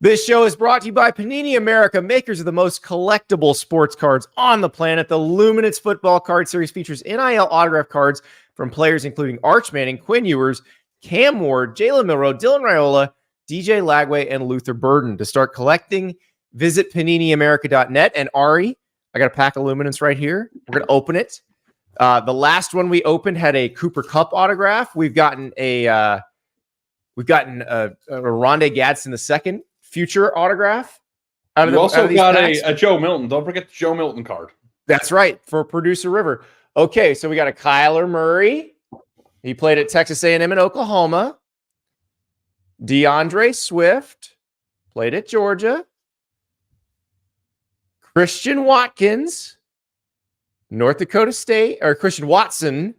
This show is brought to you by Panini America, makers of the most collectible sports cards on the planet. The Luminance Football Card Series features NIL autograph cards from players including Arch Manning, Quinn Ewers, Cam Ward, Jalen Milroe, Dylan Raiola, DJ Lagway, and Luther Burden. To start collecting, visit PaniniAmerica.net. And Ari, I got a pack of Luminance right here. We're going to open it. The last one we opened had a Cooper Kupp autograph. We've gotten a Rondé Gadsden II future autograph. You also got a Joe Milton. Don't forget the Joe Milton card. That's right, for Producer River. Okay, so we got a Kyler Murray. He played at Texas A&M in Oklahoma. DeAndre Swift played at Georgia. Christian Watkins, North Dakota State, or Christian Watson,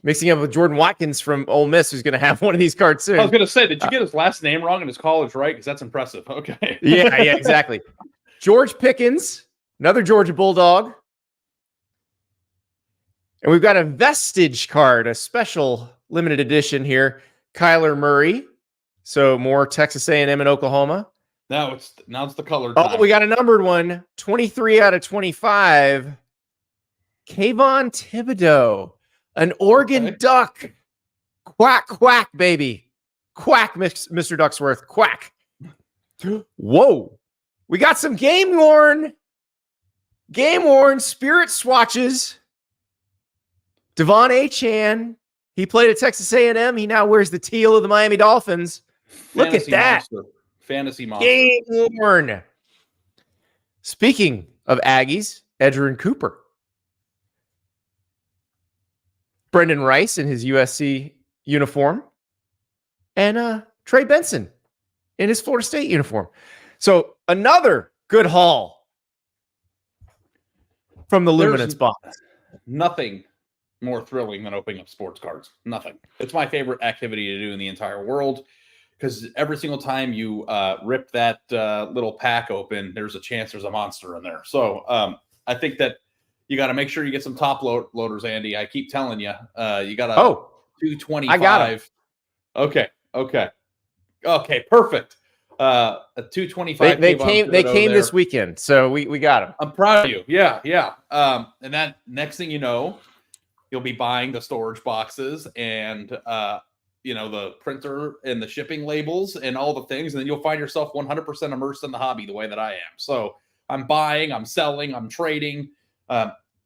mixing up with Jordan Watkins from Ole Miss, who's going to have one of these cards soon. I was going to say, did you get his last name wrong and his college right? Because that's impressive. Okay. yeah, exactly. George Pickens, another Georgia Bulldog. And we've got a Vestige card, a special limited edition here. Kyler Murray. So more Texas A&M and Oklahoma. Now it's the colored time. Oh, we got a numbered one. 23 out of 25. Kayvon Thibodeau. An Oregon Duck. Quack, quack, baby. Quack, Mr. Ducksworth. Quack. Whoa. We got some game-worn spirit swatches. Devon Achane. He played at Texas A&M. He now wears the teal of the Miami Dolphins. Look at that. Fantasy monster. Game-worn. Speaking of Aggies, Edgerrin Cooper. Brendan Rice in his USC uniform, and Trey Benson in his Florida State uniform. So another good haul from the Luminance box. Nothing more thrilling than opening up sports cards. Nothing. It's my favorite activity to do in the entire world, because every single time you rip that little pack open, there's a chance there's a monster in there. So I think that you got to make sure you get some top loaders, Andy. I keep telling you, you got a 225. I got it. Okay, perfect. A 225. They came this weekend, so we got them. I'm proud of you. Yeah. And that next thing you know, you'll be buying the storage boxes and the printer and the shipping labels and all the things, and then you'll find yourself 100% immersed in the hobby the way that I am. So I'm buying, I'm selling, I'm trading.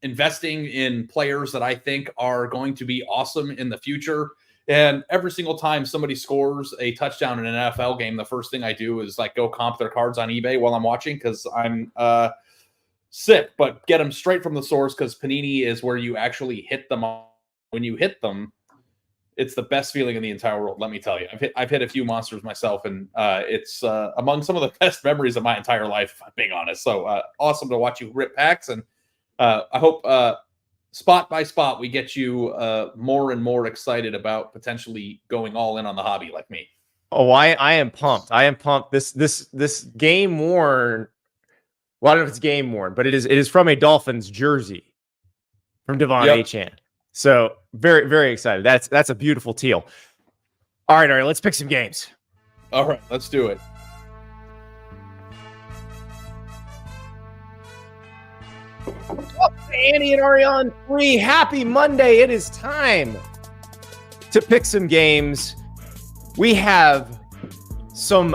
Investing in players that I think are going to be awesome in the future. And every single time somebody scores a touchdown in an NFL game, the first thing I do is go comp their cards on eBay while I'm watching, because I'm sick, but get them straight from the source, because Panini is where you actually hit them. When you hit them, it's the best feeling in the entire world. Let me tell you, I've hit a few monsters myself, and it's among some of the best memories of my entire life, if I'm being honest. So awesome to watch you rip packs, and I hope spot by spot we get you more and more excited about potentially going all in on the hobby like me. Oh, I am pumped. I am pumped. This game worn. Well, I don't know if it's game worn, but it is from a Dolphins jersey from Devon Achane. So very, very excited. That's a beautiful teal. All right, let's pick some games. All right, let's do it. Annie and Ari on 3. Happy Monday. It is time to pick some games. We have some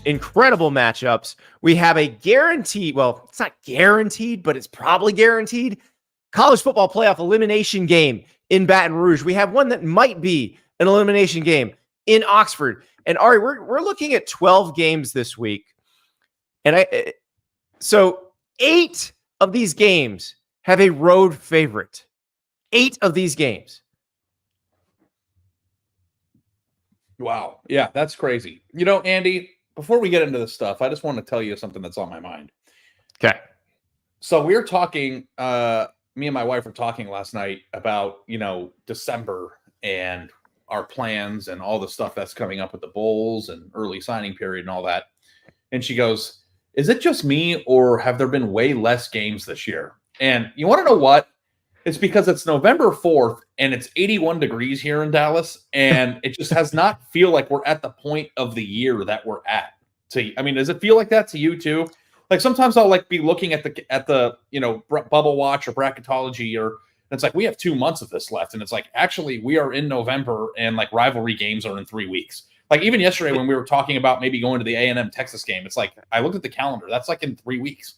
incredible matchups. We have a guaranteed, well, it's not guaranteed, but it's probably guaranteed college football playoff elimination game in Baton Rouge. We have one that might be an elimination game in Oxford. And Ari, we're looking at 12 games this week. And so 8 of these games have a road favorite. 8 of these games. Wow. Yeah, that's crazy. Andy, before we get into this stuff, I just want to tell you something that's on my mind. Okay. So we were talking, me and my wife were talking last night about, December and our plans and all the stuff that's coming up with the bowls and early signing period and all that. And she goes, is it just me, or have there been way less games this year? And you want to know what? It's because it's November 4th and it's 81 degrees here in Dallas, and it just has not feel like we're at the point of the year that we're at. I mean, does it feel like that to you too? Like sometimes I'll like be looking at the bubble watch or bracketology, or it's like we have 2 months of this left, and it's like actually we are in November, and like rivalry games are in 3 weeks. Like even yesterday when we were talking about maybe going to the A&M Texas game, it's like I looked at the calendar. That's like in 3 weeks.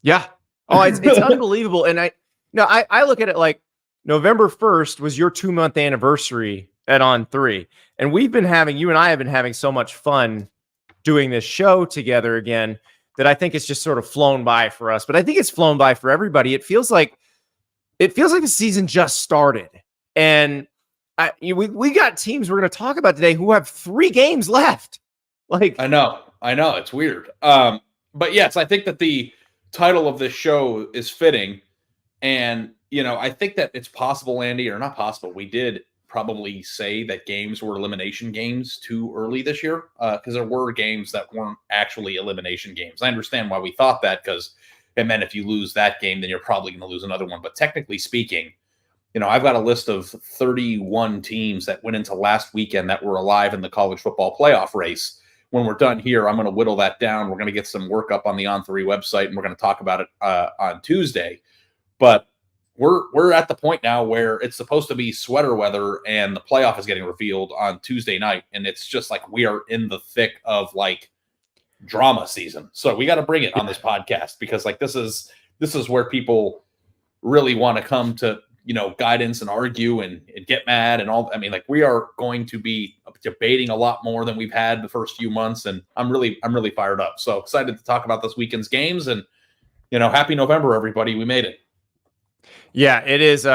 Yeah. Oh, it's unbelievable. And I look at it like November 1st was your 2-month anniversary at On3. And you and I have been having so much fun doing this show together again that I think it's just sort of flown by for us. But I think it's flown by for everybody. It feels like the season just started. And we got teams we're going to talk about today who have 3 games left. Like I know it's weird. But yes, I think that the title of this show is fitting, and I think that it's possible, Andy, or not possible. We did probably say that games were elimination games too early this year because there were games that weren't actually elimination games. I understand why we thought that, because it meant if you lose that game, then you're probably going to lose another one. But technically speaking, I've got a list of 31 teams that went into last weekend that were alive in the college football playoff race. When we're done here, I'm going to whittle that down. We're going to get some work up on the On3 website, and we're going to talk about it on Tuesday. But we're at the point now where it's supposed to be sweater weather, and the playoff is getting revealed on Tuesday night, and it's just like we are in the thick of like drama season. So we got to bring it on this podcast, because like this is where people really want to come to guidance and argue and get mad and all. I mean, like we are going to be debating a lot more than we've had the first few months, and I'm really fired up. So excited to talk about this weekend's games, and happy November, everybody. We made it. Yeah, it is.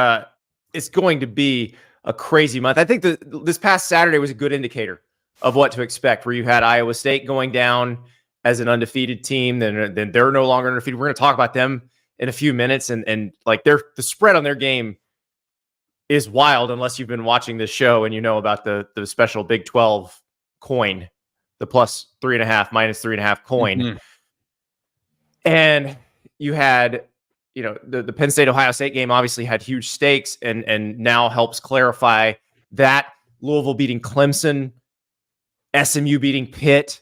It's going to be a crazy month. I think this past Saturday was a good indicator of what to expect, where you had Iowa State going down as an undefeated team. Then they're no longer undefeated. We're going to talk about them in a few minutes, and like the spread on their game is wild, unless you've been watching this show and about the special Big 12 coin, the plus 3.5, minus 3.5 coin. Mm-hmm. And you had, the Penn State Ohio State game obviously had huge stakes, and now helps clarify that. Louisville beating Clemson, SMU beating Pitt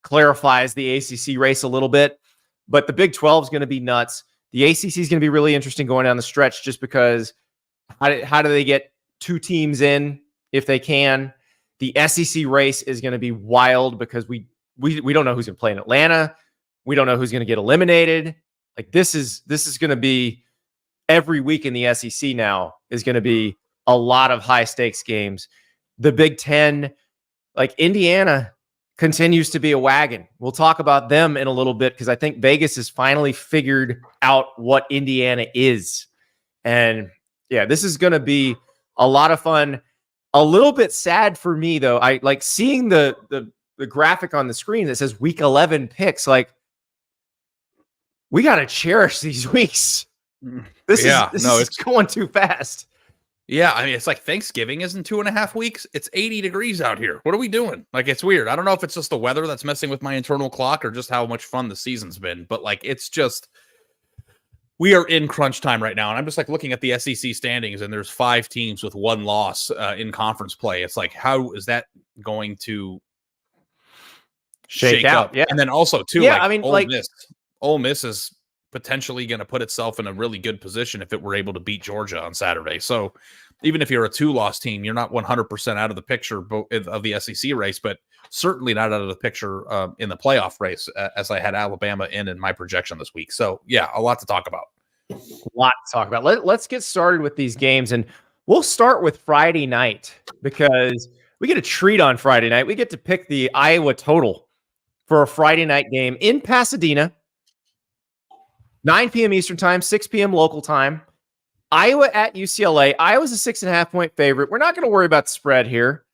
clarifies the ACC race a little bit, but the Big 12 is going to be nuts. The ACC is going to be really interesting going down the stretch, just because how do they get 2 teams in if they can? The SEC race is going to be wild, because we don't know who's going to play in Atlanta. We don't know who's going to get eliminated. Like this is going to be every week in the SEC now is going to be a lot of high stakes games. The Big Ten, like Indiana, continues to be a wagon. We'll talk about them in a little bit, because I think Vegas has finally figured out what Indiana is. And yeah, this is going to be a lot of fun. A little bit sad for me, though. I like seeing the graphic on the screen that says week 11 picks. Like, we got to cherish these weeks. This is going too fast. Yeah, I mean, it's like Thanksgiving isn't 2.5 weeks. It's 80 degrees out here. What are we doing? Like, it's weird. I don't know if it's just the weather that's messing with my internal clock, or just how much fun the season's been. But like, it's just, we are in crunch time right now. And I'm just like looking at the SEC standings, and there's 5 teams with 1 loss in conference play. It's like, how is that going to shake up? Yeah. And then also too, yeah, I mean, Ole Miss is potentially going to put itself in a really good position if it were able to beat Georgia on Saturday. So even if you're a 2-loss team, you're not 100% out of the picture of the SEC race, but certainly not out of the picture in the playoff race, as I had Alabama in my projection this week. So yeah, a lot to talk about. Let's get started with these games, and we'll start with Friday night, because we get a treat on Friday night. We get to pick the Iowa total for a Friday night game in Pasadena. 9 p.m. Eastern time, 6 p.m. local time. Iowa at UCLA. Iowa's a 6.5-point favorite. We're not going to worry about the spread here.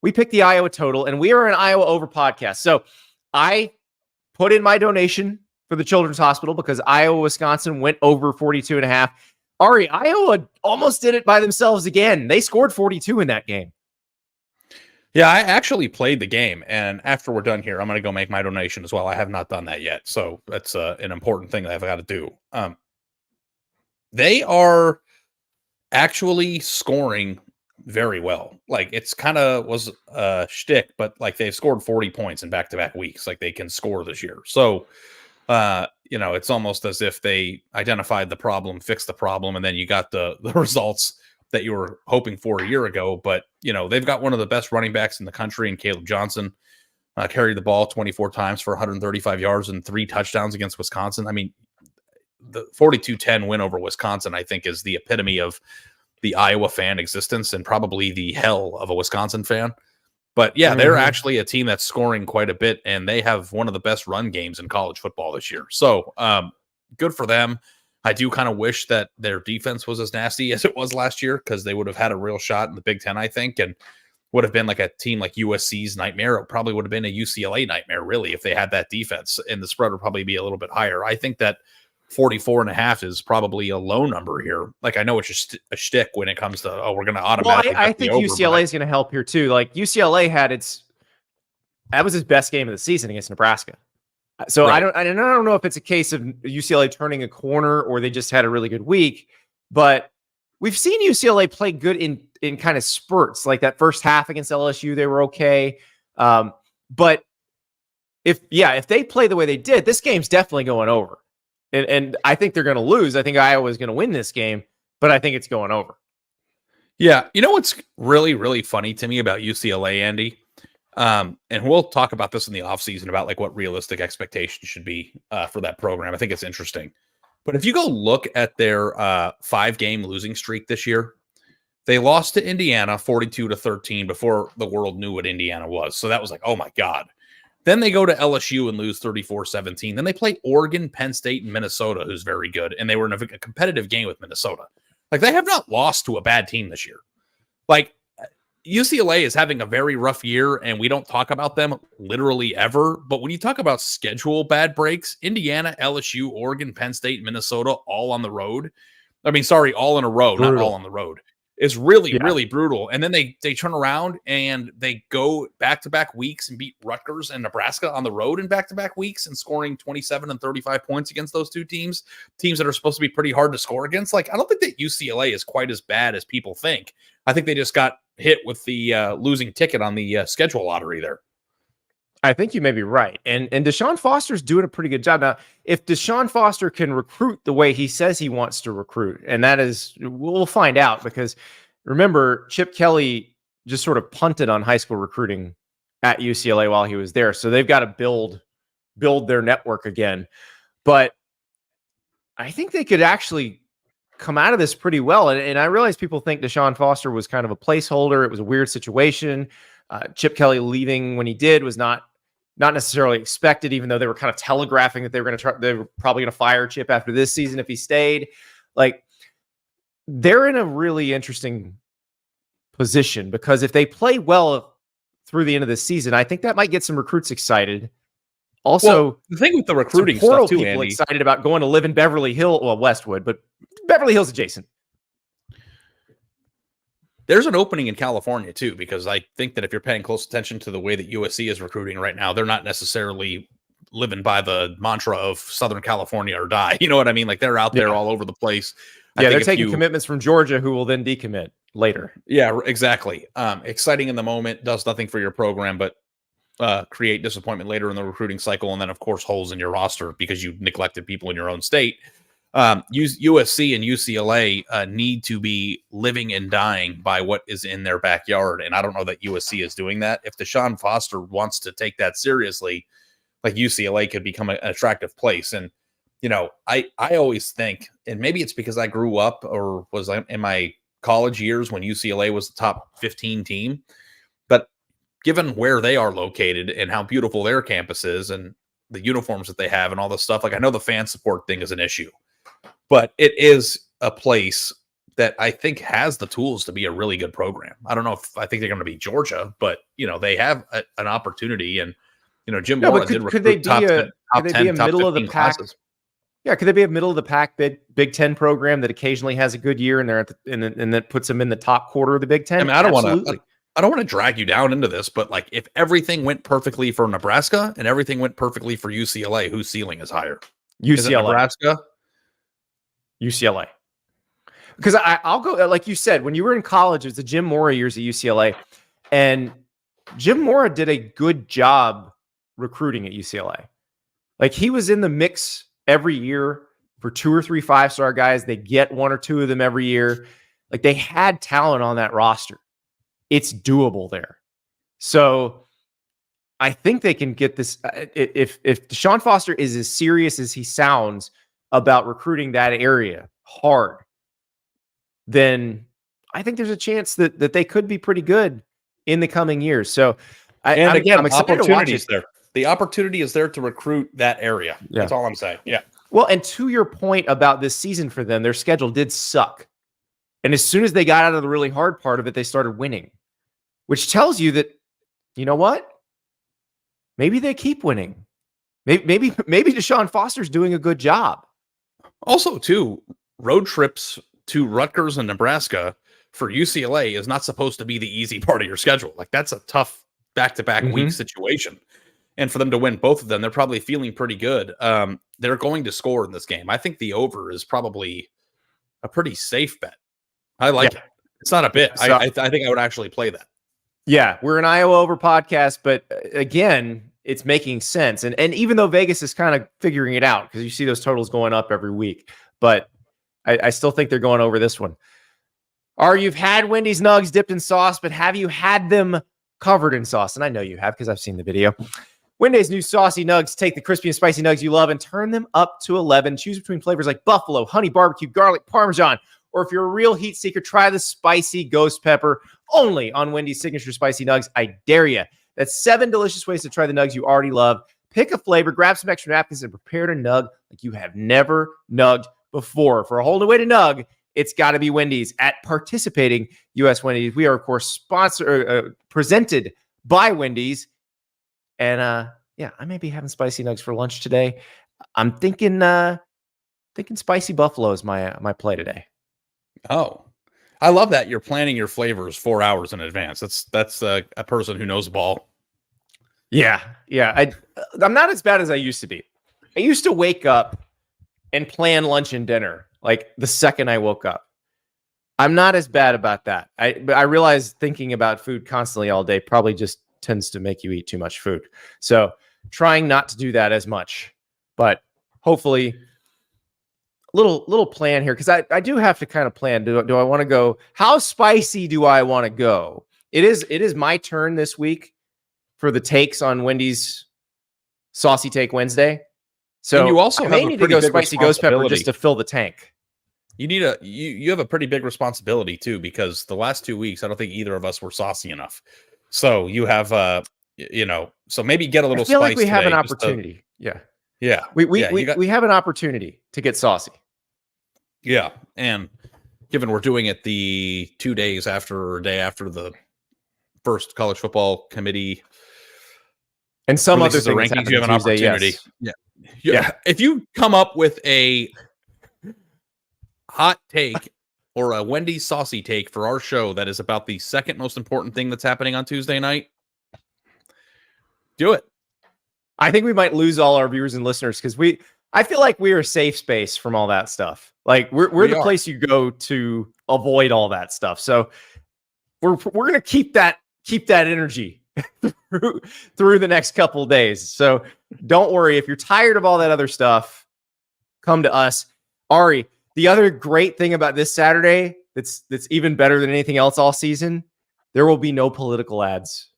We picked the Iowa total, and we are an Iowa over podcast. So I put in my donation for the Children's Hospital, because Iowa, Wisconsin went over 42.5. Ari, Iowa almost did it by themselves again. They scored 42 in that game. Yeah, I actually played the game, and after we're done here, I'm going to go make my donation as well. I have not done that yet, so that's an important thing that I've got to do. They are actually scoring very well. Like it's kind of was a shtick, but like they've scored 40 points in back-to-back weeks. Like they can score this year. So, it's almost as if they identified the problem, fixed the problem, and then you got the results that you were hoping for a year ago. But, they've got one of the best running backs in the country in Caleb Johnson. Carried the ball 24 times for 135 yards and 3 touchdowns against Wisconsin. I mean, the 42-10 win over Wisconsin, I think, is the epitome of the Iowa fan existence and probably the hell of a Wisconsin fan. But yeah, they're actually a team that's scoring quite a bit, and they have one of the best run games in college football this year. So good for them. I do kind of wish that their defense was as nasty as it was last year, because they would have had a real shot in the Big Ten, I think, and would have been like a team like USC's nightmare. It probably would have been a UCLA nightmare, really, if they had that defense, and the spread would probably be a little bit higher. I think that 44.5 is probably a low number here. Like, I know it's just a shtick when it comes to, we're going to automatically. Well, I think UCLA is going to help here too. Like UCLA that was his best game of the season against Nebraska. So right. I don't know if it's a case of UCLA turning a corner or they just had a really good week, but we've seen UCLA play good in kind of spurts. Like that first half against LSU, they were okay. But if they play the way they did, this game's definitely going over. And I think they're going to lose. I think Iowa's going to win this game, but I think it's going over. Yeah. You know what's really, really funny to me about UCLA, Andy? And we'll talk about this in the offseason about like what realistic expectations should be for that program. I think it's interesting. But if you go look at their 5-game losing streak this year, they lost to Indiana 42-13 before the world knew what Indiana was. So that was like, oh my God. Then they go to LSU and lose 34-17. Then they play Oregon, Penn State, and Minnesota, who's very good. And they were in a competitive game with Minnesota. Like, they have not lost to a bad team this year. Like, UCLA is having a very rough year, and we don't talk about them literally ever. But when you talk about schedule bad breaks, Indiana, LSU, Oregon, Penn State, Minnesota, all on the road. All in a row, brutal. Not all on the road. Is really, really brutal. And then they turn around and they go back-to-back weeks and beat Rutgers and Nebraska on the road in back-to-back weeks and scoring 27 and 35 points against those two teams that are supposed to be pretty hard to score against. Like, I don't think that UCLA is quite as bad as people think. I think they just got hit with the losing ticket on the schedule lottery there. I think you may be right. And Deshaun Foster's doing a pretty good job. Now, if Deshaun Foster can recruit the way he says he wants to recruit, and that is, we'll find out, because remember, Chip Kelly just sort of punted on high school recruiting at UCLA while he was there. So they've got to build their network again. But I think they could actually come out of this pretty well. And I realize people think Deshaun Foster was kind of a placeholder. It was a weird situation. Chip Kelly leaving when he did was not necessarily expected, even though they were kind of telegraphing that they were probably going to fire Chip after this season if he stayed. Like, they're in a really interesting position, because if they play well through the end of the season, I think that might get some recruits excited. Also, the thing with the recruiting portal stuff too, people Andy, excited about going to live in Beverly Hills, well, Westwood, but Beverly Hills adjacent. There's an opening in California too, because I think that if you're paying close attention to the way that USC is recruiting right now, they're not necessarily living by the mantra of Southern California or die. You know what I mean? Like, they're out there all over the place. They're taking commitments from Georgia, who will then decommit later. Yeah, exactly. Exciting in the moment, does nothing for your program, but create disappointment later in the recruiting cycle. And then, of course, holes in your roster because you neglected people in your own state. USC and UCLA need to be living and dying by what is in their backyard. And I don't know that USC is doing that. If Deshaun Foster wants to take that seriously, like, UCLA could become an attractive place. And, I always think, and maybe it's because I grew up or was in my college years when UCLA was the top 15 team, but given where they are located and how beautiful their campus is and the uniforms that they have and all this stuff, like, I know the fan support thing is an issue, but it is a place that I think has the tools to be a really good program. I don't know if I think they're going to be Georgia, but they have an opportunity. And Jim Mora did recruit top 10, middle of the pack classes. Yeah, could they be a middle of the pack Big Ten program that occasionally has a good year and and that puts them in the top quarter of the Big Ten? I mean, I don't want to drag you down into this, but like, if everything went perfectly for Nebraska and everything went perfectly for UCLA, whose ceiling is higher? UCLA. Is it Nebraska? UCLA. because I'll go, like you said, when you were in college, it was the Jim Mora years at UCLA, and Jim Mora did a good job recruiting at UCLA. Like, he was in the mix every year for 2 or 3 5-star guys. They get 1 or 2 of them every year. Like, they had talent on that roster. It's doable there. So I think they can get this. If Deshaun Foster is as serious as he sounds about recruiting that area hard, then I think there's a chance that they could be pretty good in the coming years. So I'm excited to watch it. There. The opportunity is there to recruit that area. Yeah. That's all I'm saying. Yeah. Well, and to your point about this season for them, their schedule did suck. And as soon as they got out of the really hard part of it, they started winning, which tells you that, you know what? Maybe they keep winning. Maybe Deshaun Foster's doing a good job. Also, too, road trips to Rutgers and Nebraska for UCLA is not supposed to be the easy part of your schedule. Like, that's a tough back-to-back week situation. And for them to win both of them, they're probably feeling pretty good. They're going to score in this game. I think the over is probably a pretty safe bet. I like it. It's not a bit. So, I think I would actually play that. Yeah, we're an Iowa over podcast, but again, it's making sense. And even though Vegas is kind of figuring it out, because you see those totals going up every week, but I still think they're going over this one. You've had Wendy's Nuggs dipped in sauce, but have you had them covered in sauce? And I know you have, because I've seen the video. Wendy's new Saucy Nuggs. Take the crispy and spicy nugs you love and turn them up to 11. Choose between flavors like buffalo, honey barbecue, garlic, Parmesan, or if you're a real heat seeker, try the spicy ghost pepper, only on Wendy's signature spicy nugs. I dare you. That's 7 delicious ways to try the nugs you already love. Pick a flavor, grab some extra napkins, and prepare to nug like you have never nugged before. For a whole new way to nug, it's got to be Wendy's at participating U.S. Wendy's. We are, of course, presented by Wendy's. And I may be having spicy nugs for lunch today. I'm thinking spicy buffalo is my play today. Oh, I love that you're planning your flavors 4 hours in advance. That's a person who knows ball. Yeah. I'm not as bad as I used to be. I used to wake up and plan lunch and dinner like the second I woke up. I'm not as bad about that. But I realize thinking about food constantly all day probably just tends to make you eat too much food. So trying not to do that as much, but hopefully little plan here, because I do have to kind of plan. Do I want to go? How spicy do I want to go? It is my turn this week for the takes on Wendy's Saucy Take Wednesday. So and you also may need to go spicy ghost pepper just to fill the tank. You need you have a pretty big responsibility too, because the last 2 weeks I don't think either of us were saucy enough. So you have so maybe get a little. I feel like we have an opportunity. Yeah. We have an opportunity to get saucy. Yeah, and given we're doing it the 2 days after or day after the first college football committee and some other things rankings, you have an Tuesday, opportunity. Yes. Yeah. If you come up with a hot take or a Wendy's saucy take for our show that is about the second most important thing that's happening on Tuesday night, do it. I think we might lose all our viewers and listeners because I feel like we are a safe space from all that stuff. Like we're the place you go to avoid all that stuff. So we're gonna keep that energy through the next couple of days. So don't worry if you're tired of all that other stuff. Come to us, Ari. The other great thing about this Saturday that's even better than anything else all season, there will be no political ads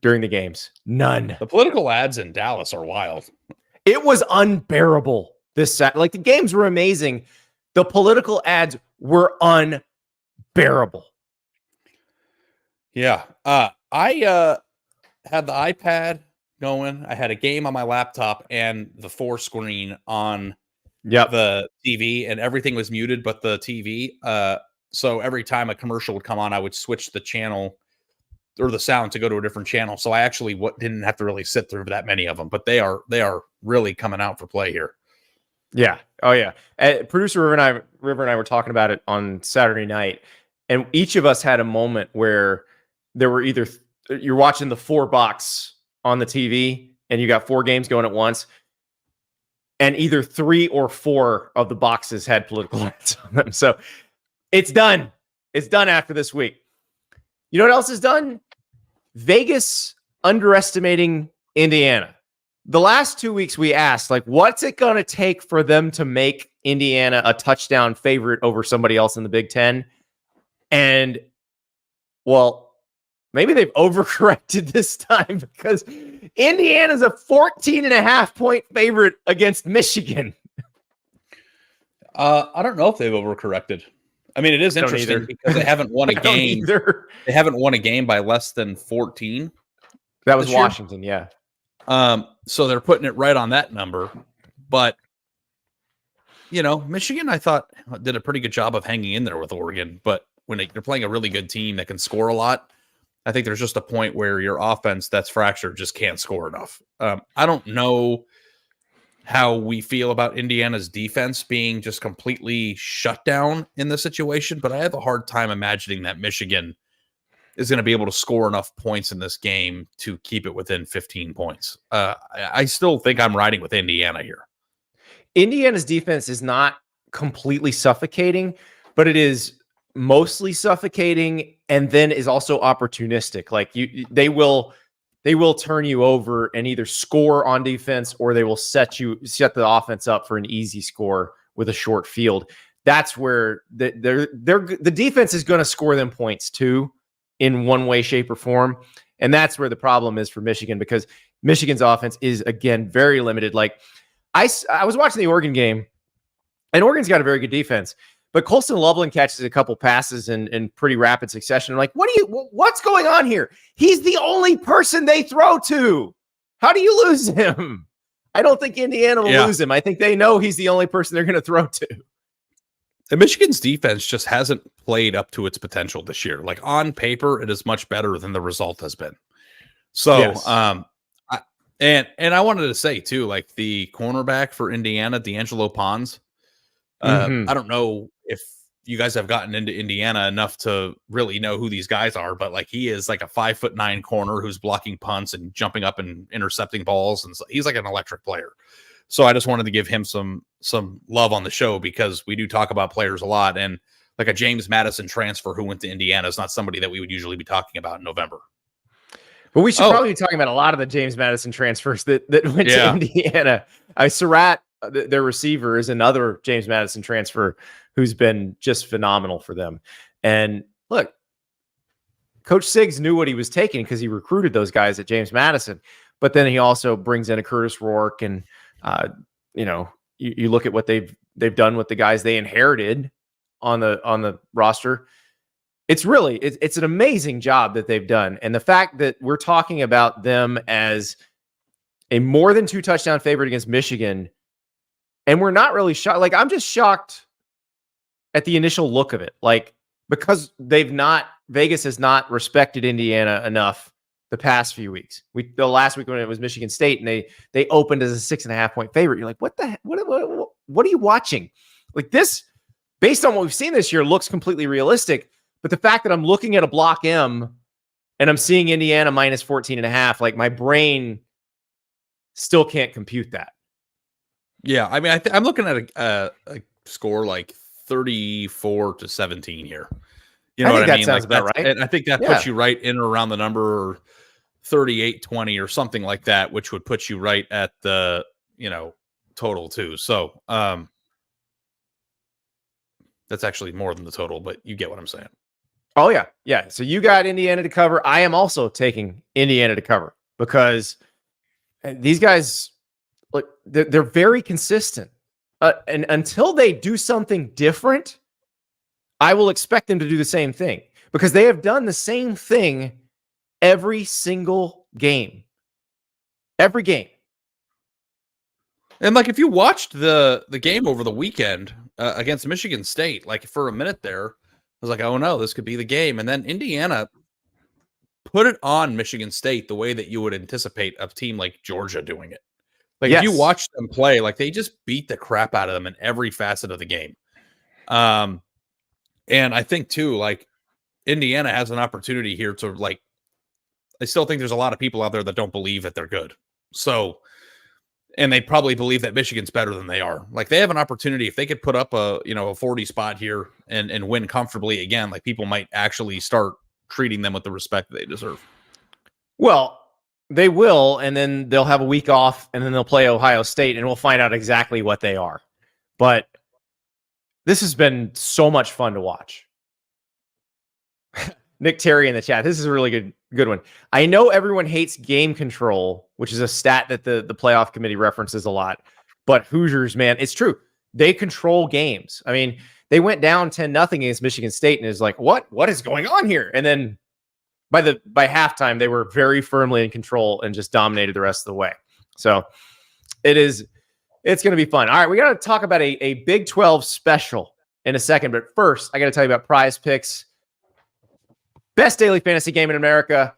during the games. None. The political ads in Dallas are wild. It was unbearable this Saturday. Like, the games were amazing. The political ads were unbearable. Yeah. I had the iPad going. I had a game on my laptop and the 4-screen on the TV, and everything was muted but the TV. So every time a commercial would come on, I would switch the channel or the sound to go to a different channel. So I actually didn't have to really sit through that many of them, but they are really coming out for play here. Yeah. Oh yeah. Producer River and I were talking about it on Saturday night, and each of us had a moment where there were either you're watching the 4 box on the TV and you got 4 games going at once. and either 3 or 4 of the boxes had political ads on them. So it's done. It's done after this week. You know what else is done? Vegas underestimating Indiana. The last 2 weeks we asked, like, what's it going to take for them to make Indiana a touchdown favorite over somebody else in the Big Ten? And, well, maybe they've overcorrected this time because Indiana's a 14.5-point favorite against Michigan. I don't know if they've overcorrected. I mean, it is interesting because they haven't won a game. They haven't won a game by less than 14. That was Washington, yeah. So they're putting it right on that number. But, you know, Michigan, I thought, did a pretty good job of hanging in there with Oregon. But when they're playing a really good team that can score a lot, I think there's just a point where your offense that's fractured just can't score enough. I don't know how we feel about Indiana's defense being just completely shut down in this situation, but I have a hard time imagining that Michigan is going to be able to score enough points in this game to keep it within 15 points. I still think I'm riding with Indiana here. Indiana's defense is not completely suffocating, but it is mostly suffocating and then is also opportunistic. Like they will turn you over and either score on defense or they will set the offense up for an easy score with a short field. That's where the defense is going to score them points too in one way, shape, or form. And that's where the problem is for Michigan, because Michigan's offense is, again, very limited. Like I was watching the Oregon game, and Oregon's got a very good defense, but Colston Loveland catches a couple passes in pretty rapid succession. I'm like, what's going on here? He's the only person they throw to. How do you lose him? I don't think Indiana will lose him. I think they know he's the only person they're going to throw to. And Michigan's defense just hasn't played up to its potential this year. Like on paper, it is much better than the result has been. So, yes. And I wanted to say too, like the cornerback for Indiana, D'Angelo Pons. I don't know if you guys have gotten into Indiana enough to really know who these guys are, but like he is like a 5'9" corner who's blocking punts and jumping up and intercepting balls, and so he's like an electric player. So I just wanted to give him some love on the show because we do talk about players a lot, and like a James Madison transfer who went to Indiana is not somebody that we would usually be talking about in November. But we should probably be talking about a lot of the James Madison transfers that went to Indiana. Surratt, their receiver, is another James Madison transfer who's been just phenomenal for them. And look, Coach Siggs knew what he was taking because he recruited those guys at James Madison. But then he also brings in a Curtis Rourke, and you look at what they've done with the guys they inherited on the roster. It's an amazing job that they've done. And the fact that we're talking about them as a more than 2 touchdown favorite against Michigan, and we're not really shocked. Like, I'm just shocked at the initial look of it. Like, because Vegas has not respected Indiana enough the past few weeks. The last week when it was Michigan State and they opened as a 6.5-point favorite. You're like, what the heck? What are you watching? Like, this, based on what we've seen this year, looks completely realistic. But the fact that I'm looking at a block M and I'm seeing Indiana minus 14.5, like my brain still can't compute that. Yeah, I mean, I'm looking at a score like 34-17 here. You know what I mean? Sounds about right. And I think that puts you right in or around the number 38-20 or something like that, which would put you right at the total too. So that's actually more than the total, but you get what I'm saying. Oh, yeah. Yeah. So you got Indiana to cover. I am also taking Indiana to cover because these guys, look, they're very consistent. And until they do something different, I will expect them to do the same thing because they have done the same thing every single game. Every game. And like, if you watched the game over the weekend against Michigan State, like for a minute there, I was like, oh no, this could be the game. And then Indiana put it on Michigan State the way that you would anticipate a team like Georgia doing it. Like, if you watch them play, like they just beat the crap out of them in every facet of the game. And I think too, like Indiana has an opportunity here to I still think there's a lot of people out there that don't believe that they're good. So And they probably believe that Michigan's better than they are. Like, they have an opportunity if they could put up a 40 spot here and win comfortably again. Like, people might actually start treating them with the respect that they deserve. Well, they will, and then they'll have a week off, and then they'll play Ohio State, and we'll find out exactly what they are. But this has been so much fun to watch. Nick Terry in the chat. This is a really good one. I know everyone hates game control, which is a stat that the playoff committee references a lot. But Hoosiers, man, it's true. They control games. I mean, they went down 10-0 against Michigan State, and it's like, what is going on here? And then by halftime, they were very firmly in control and just dominated the rest of the way. So it's going to be fun. All right, we got to talk about a Big 12 special in a second. But first, I got to tell you about PrizePicks. Best daily fantasy game in America.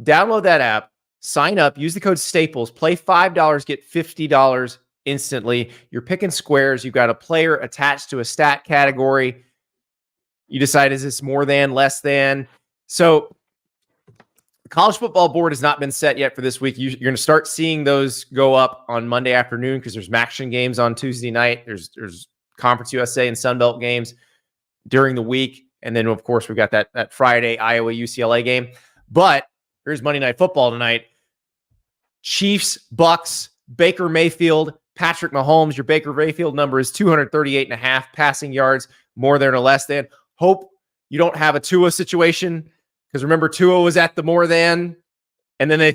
Download that app, sign up, use the code STAPLES, play $5, get $50 instantly. You're picking squares. You've got a player attached to a stat category. You decide, is this more than, less than? So the college football board has not been set yet for this week. You're going to start seeing those go up on Monday afternoon because there's MACtion games on Tuesday night. There's Conference USA and Sunbelt games during the week. And then, of course, we've got that Friday Iowa-UCLA game. But here's Monday Night Football tonight. Chiefs, Bucks, Baker Mayfield, Patrick Mahomes. Your Baker Mayfield number is 238.5 passing yards, more than or less than. Hope you don't have a Tua situation, because remember, Tua was at the more than, and then he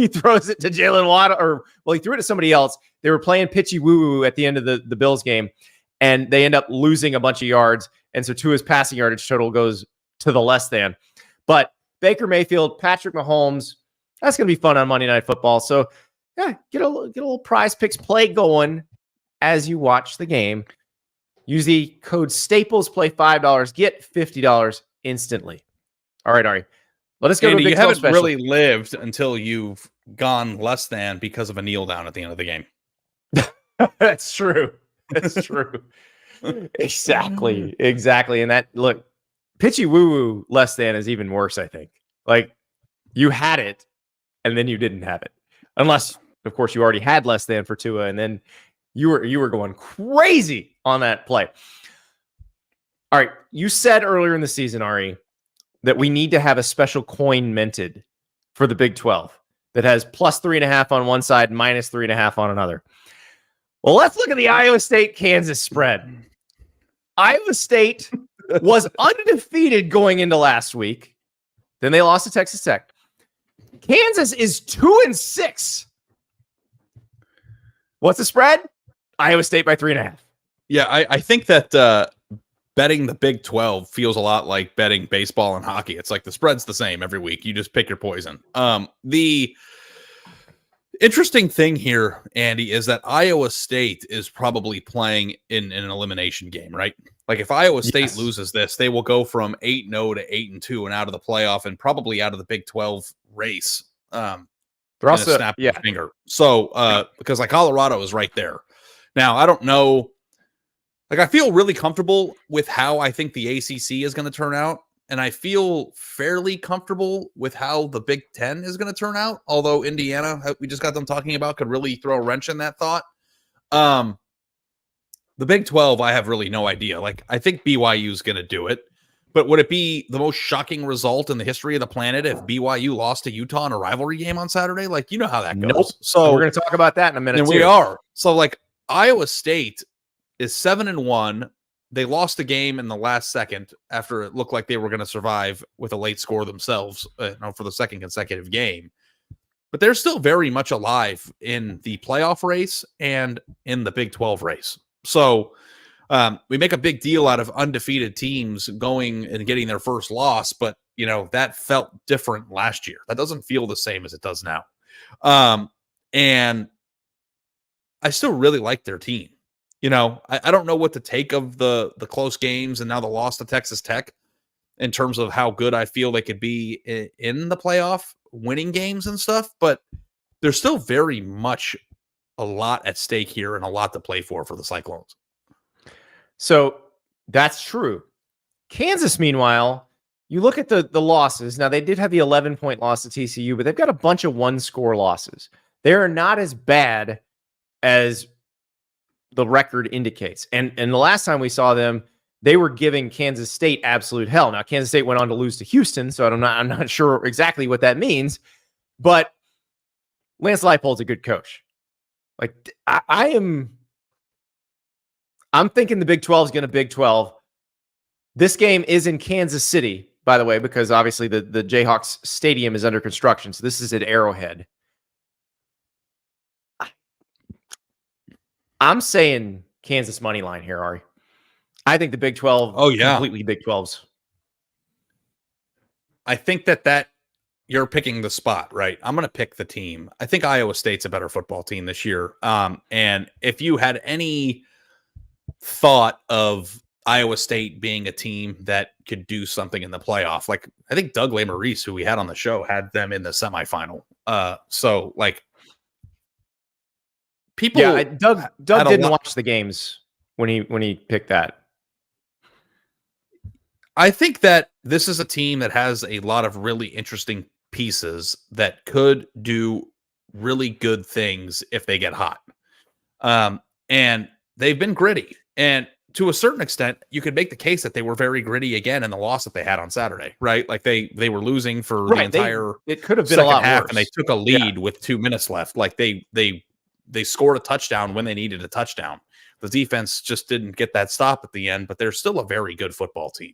throws it to Jalen Waddle, he threw it to somebody else. They were playing pitchy woo-woo at the end of the Bills game, and they end up losing a bunch of yards. And so Tua's passing yardage total goes to the less than. But Baker Mayfield, Patrick Mahomes, that's going to be fun on Monday Night Football. So, yeah, get a little PrizePicks play going as you watch the game. Use the code STAPLES, play $5, get $50 instantly. All right, Ari. Let us go Andy, to a Big 12 you haven't special. really lived until you've gone less than because of a kneel down at the end of the game. That's true. That's true. Exactly. And that, look, pitchy woo-woo less than is even worse, I think. Like, you had it, and then you didn't have it. Unless, of course, you already had less than for Tua, and then you were going crazy on that play. All right. You said earlier in the season, Ari, that we need to have a special coin minted for the Big 12 that has plus 3.5 on one side, minus 3.5 on another. Well, let's look at the Iowa State-Kansas spread. Iowa State was undefeated going into last week. Then they lost to Texas Tech. Kansas is 2-6. What's the spread? Iowa State by 3.5. Yeah, I think that betting the Big 12 feels a lot like betting baseball and hockey. It's like the spread's the same every week. You just pick your poison. The interesting thing here, Andy, is that Iowa State is probably playing in an elimination game, right? Like, if Iowa State loses this, they will go from 8-0 to 8-2 and out of the playoff and probably out of the Big 12 race. They're also snap your finger. So, because like Colorado is right there. Now, I don't know. Like, I feel really comfortable with how I think the ACC is going to turn out. And I feel fairly comfortable with how the Big Ten is going to turn out. Although Indiana, we just got them talking about, could really throw a wrench in that thought. The Big 12, I have really no idea. Like, I think BYU is going to do it. But would it be the most shocking result in the history of the planet if BYU lost to Utah in a rivalry game on Saturday? Like, you know how that goes. Nope. So we're going to talk about that in a minute. And we are. So, like, Iowa State is 7-1. They lost the game in the last second after it looked like they were going to survive with a late score themselves for the second consecutive game. But they're still very much alive in the playoff race and in the Big 12 race. So we make a big deal out of undefeated teams going and getting their first loss, but, you know, that felt different last year. That doesn't feel the same as it does now. And I still really like their team. You know, I don't know what to take of the close games and now the loss to Texas Tech in terms of how good I feel they could be in the playoff, winning games and stuff, but there's still very much a lot at stake here and a lot to play for the Cyclones. So that's true. Kansas, meanwhile, you look at the losses. Now, they did have the 11-point loss to TCU, but they've got a bunch of one-score losses. They are not as bad as the record indicates. And the last time we saw them, they were giving Kansas State absolute hell. Now, Kansas State went on to lose to Houston, so I'm not sure exactly what that means. But Lance Leipold's a good coach. Like I'm thinking the Big 12 is going to Big 12. This game is in Kansas City, by the way, because obviously the Jayhawks stadium is under construction. So this is at Arrowhead. I'm saying Kansas money line here, Ari. I think the Big 12. Oh, yeah. Completely Big 12s. I think that you're picking the spot, right? I'm going to pick the team. I think Iowa State's a better football team this year. And if you had any thought of Iowa State being a team that could do something in the playoff, like I think Doug Lesmerises, who we had on the show, had them in the semifinal. So like people, yeah, Doug didn't watch the games when he picked that. I think that this is a team that has a lot of really interesting pieces that could do really good things if they get hot. And they've been gritty. And to a certain extent, you could make the case that they were very gritty again in the loss that they had on Saturday, right? Like they were losing for the entire it could have been a lot half, worse. and they took a lead with 2 minutes left. Like they scored a touchdown when they needed a touchdown. The defense just didn't get that stop at the end, but they're still a very good football team.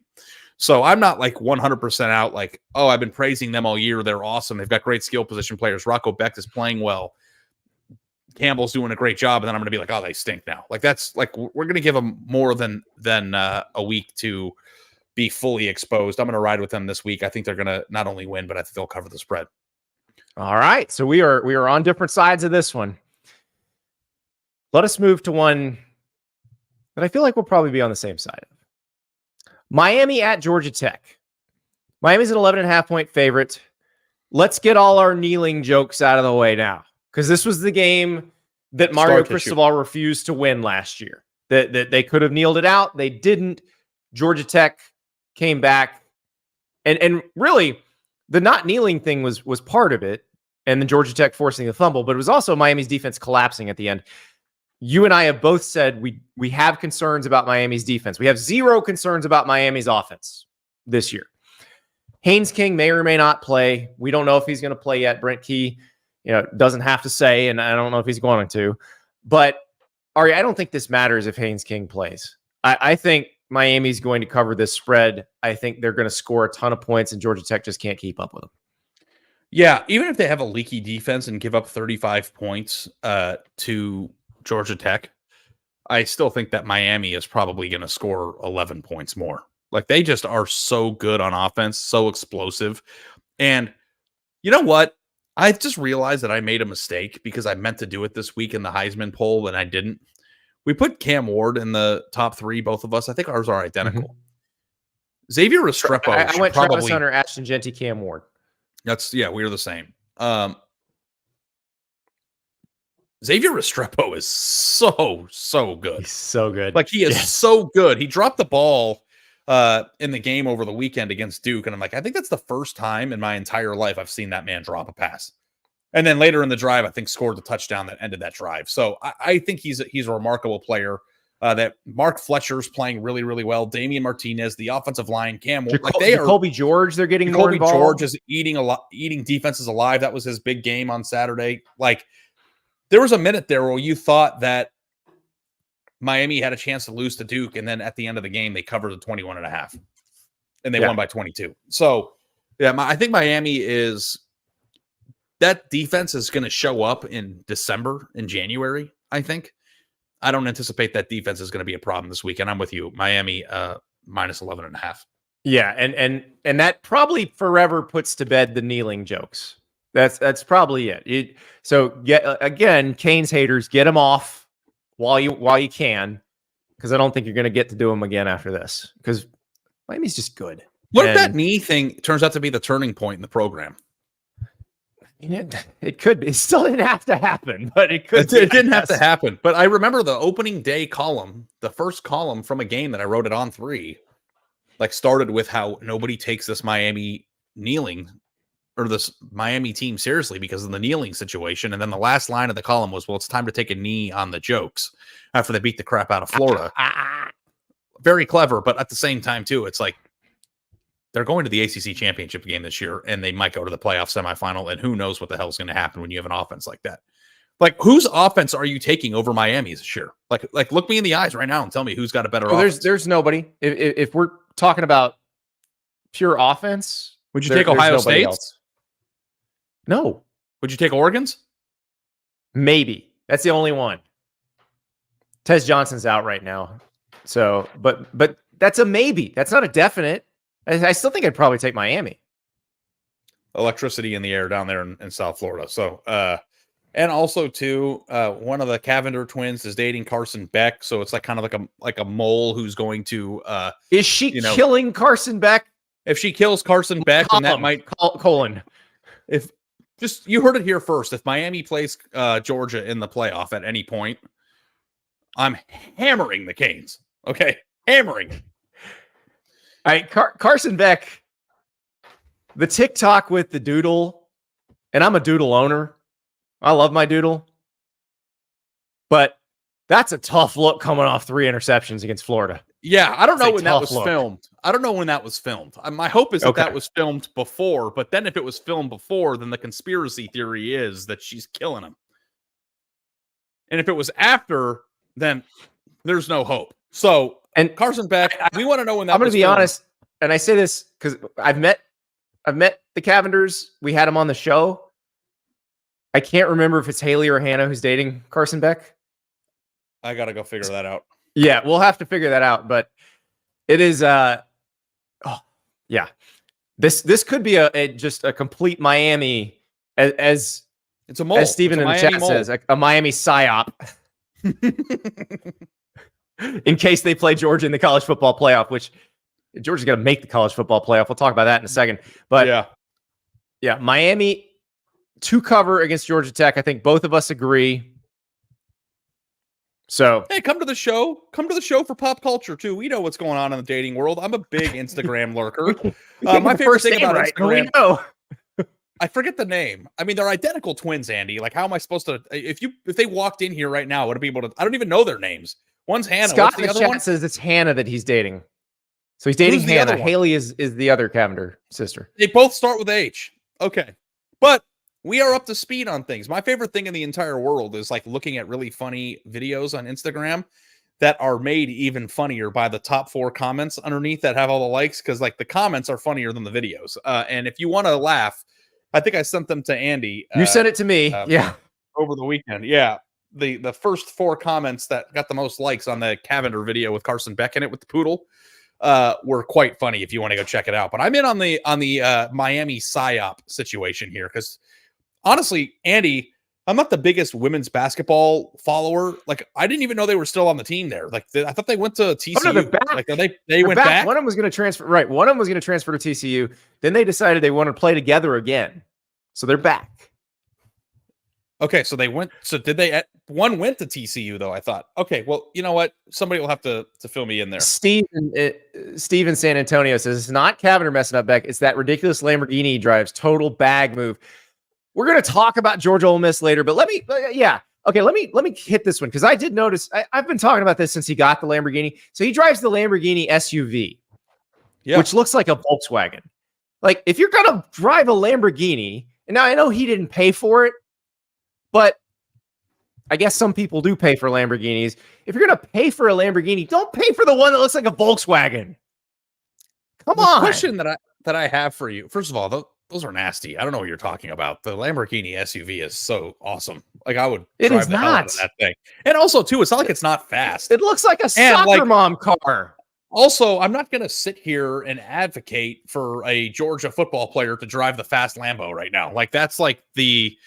So I'm not like 100% out like, oh, I've been praising them all year. They're awesome. They've got great skill position players. Rocco Becht is playing well. Campbell's doing a great job. And then I'm going to be like, oh, they stink now. Like that's like, we're going to give them more than a week to be fully exposed. I'm going to ride with them this week. I think they're going to not only win, but I think they'll cover the spread. All right. So we are on different sides of this one. Let us move to one that I feel like we'll probably be on the same side of. Miami at Georgia Tech. Miami's an 11.5-point favorite. Let's get all our kneeling jokes out of the way now, because this was the game that Mario Cristobal refused to win last year. That they could have kneeled it out. They didn't. Georgia Tech came back. And really, the not kneeling thing was part of it, and then Georgia Tech forcing the fumble, but it was also Miami's defense collapsing at the end. You and I have both said we have concerns about Miami's defense. We have zero concerns about Miami's offense this year. Haynes King may or may not play. We don't know if he's going to play yet. Brent Key, doesn't have to say, and I don't know if he's going to. But Ari, I don't think this matters if Haynes King plays. I think Miami's going to cover this spread. I think they're going to score a ton of points, and Georgia Tech just can't keep up with them. Yeah, even if they have a leaky defense and give up 35 points to Georgia Tech, I still think that Miami is probably going to score 11 points more. Like they just are so good on offense, so explosive. And you know what? I just realized that I made a mistake because I meant to do it this week in the Heisman poll and I didn't. We put Cam Ward in the top 3, both of us. I think ours are identical. Mm-hmm. Xavier Restrepo. I went Travis Hunter, Ashton Jeanty, Cam Ward. We're the same. Xavier Restrepo is so good. He's so good. Like he is so good. He dropped the ball in the game over the weekend against Duke. And I'm like, I think that's the first time in my entire life I've seen that man drop a pass. And then later in the drive, I think scored the touchdown that ended that drive. So I think he's a remarkable player. That Mark Fletcher's playing really, really well. Damian Martinez, the offensive line, Cam, Jacoby George, they're getting more involved. George is eating defenses alive. That was his big game on Saturday. Like there was a minute there where you thought that Miami had a chance to lose to Duke, and then at the end of the game, they covered the 21.5, and they won by 22. So, yeah, I think Miami is that defense is going to show up in December and January. I think I don't anticipate that defense is going to be a problem this week, and I'm with you. Miami minus 11.5. Yeah, and that probably forever puts to bed the kneeling jokes. That's probably it. So again, Canes haters, get them off while you can, because I don't think you're going to get to do them again after this, because Miami's just good. What if that knee thing turns out to be the turning point in the program? It could be. It still didn't have to happen, but it could. It didn't have to happen. But I remember the opening day column, the first column from a game that I wrote it on 3, like started with how nobody takes this Miami kneeling or this Miami team seriously because of the kneeling situation. And then the last line of the column was, well, it's time to take a knee on the jokes after they beat the crap out of Florida. Very clever, but at the same time, too, it's like they're going to the ACC championship game this year, and they might go to the playoff semifinal, and who knows what the hell's going to happen when you have an offense like that. Like, whose offense are you taking over Miami's this year? Like, look me in the eyes right now and tell me who's got a better offense. There's nobody. If we're talking about pure offense, would you take Ohio State? No. Would you take Oregon's? Maybe. That's the only one. Tez Johnson's out right now. So, but that's a maybe. That's not a definite. I still think I'd probably take Miami. Electricity in the air down there in South Florida. So, and also too, one of the Cavender twins is dating Carson Beck. So it's like kind of like a mole who's going to, is she killing Carson Beck? If she kills Carson Beck, then that might colon. If just, you heard it here first. If Miami plays Georgia in the playoff at any point, I'm hammering the Canes. Okay. Hammering. All right. Carson Beck, the TikTok with the doodle, and I'm a doodle owner. I love my doodle, but that's a tough look coming off 3 interceptions against Florida. Yeah, I don't know when that was filmed. I don't know when that was filmed. My hope is that was filmed before, but then if it was filmed before, then the conspiracy theory is that she's killing him. And if it was after, then there's no hope. So, and Carson Beck, we want to know when that was filmed. I'm going to be honest, and I say this because I've met the Cavenders. We had them on the show. I can't remember if it's Haley or Hannah who's dating Carson Beck. I got to go figure that out. Yeah, we'll have to figure that out, but it is This could be just a complete Miami as it's a mole. As Steven in the chat says, a Miami psyop. In case they play Georgia in the college football playoff, which Georgia's got to make the college football playoff. We'll talk about that in a second. But yeah, Miami to cover against Georgia Tech. I think both of us agree. So, hey, come to the show. Come to the show for pop culture too. We know what's going on in the dating world. I'm a big Instagram lurker. My favorite thing about Instagram. I forget the name. I mean, they're identical twins, Andy. Like, how am I supposed to? If they walked in here right now, would I be able to? I don't even know their names. One's Hannah. Scott in the chat says it's Hannah that he's dating. So he's dating Hannah. Haley is the other Cavender sister. They both start with H. Okay, but we are up to speed on things. My favorite thing in the entire world is like looking at really funny videos on Instagram that are made even funnier by the top 4 comments underneath that have all the likes, because like the comments are funnier than the videos. And if you want to laugh, I think I sent them to Andy. You sent it to me. Over the weekend. Yeah. The first 4 comments that got the most likes on the Cavender video with Carson Beck in it with the poodle were quite funny if you want to go check it out. But I'm in on the Miami psyop situation here because honestly, Andy, I'm not the biggest women's basketball follower. Like, I didn't even know they were still on the team there. Like, I thought they went to TCU. Oh, no, they're back. Like, they went back. One of them was going to transfer. Right. One of them was going to transfer to TCU. Then they decided they want to play together again. So they're back. Okay. So they went. So did they? One went to TCU though. I thought. Okay. Well, you know what? Somebody will have to fill me in there. Steve in San Antonio says it's not Cavender messing up, Beck. It's that ridiculous Lamborghini he drives. Total bag move. We're going to talk about Georgia-Ole Miss later, but let me hit this one because I did notice. I've been talking about this since he got the Lamborghini. So he drives the Lamborghini SUV, which looks like a Volkswagen. Like, if you're going to drive a Lamborghini, and now I know he didn't pay for it, but I guess some people do pay for Lamborghinis. If you're going to pay for a Lamborghini, don't pay for the one that looks like a Volkswagen. Come on. The question that I have for you, first of all, those are nasty. I don't know what you're talking about. The Lamborghini SUV is so awesome. Like, I would drive the hell out of that thing. And also, too, it's not like it's not fast. It looks like a soccer mom car. Also, I'm not going to sit here and advocate for a Georgia football player to drive the fast Lambo right now. Like, that's like the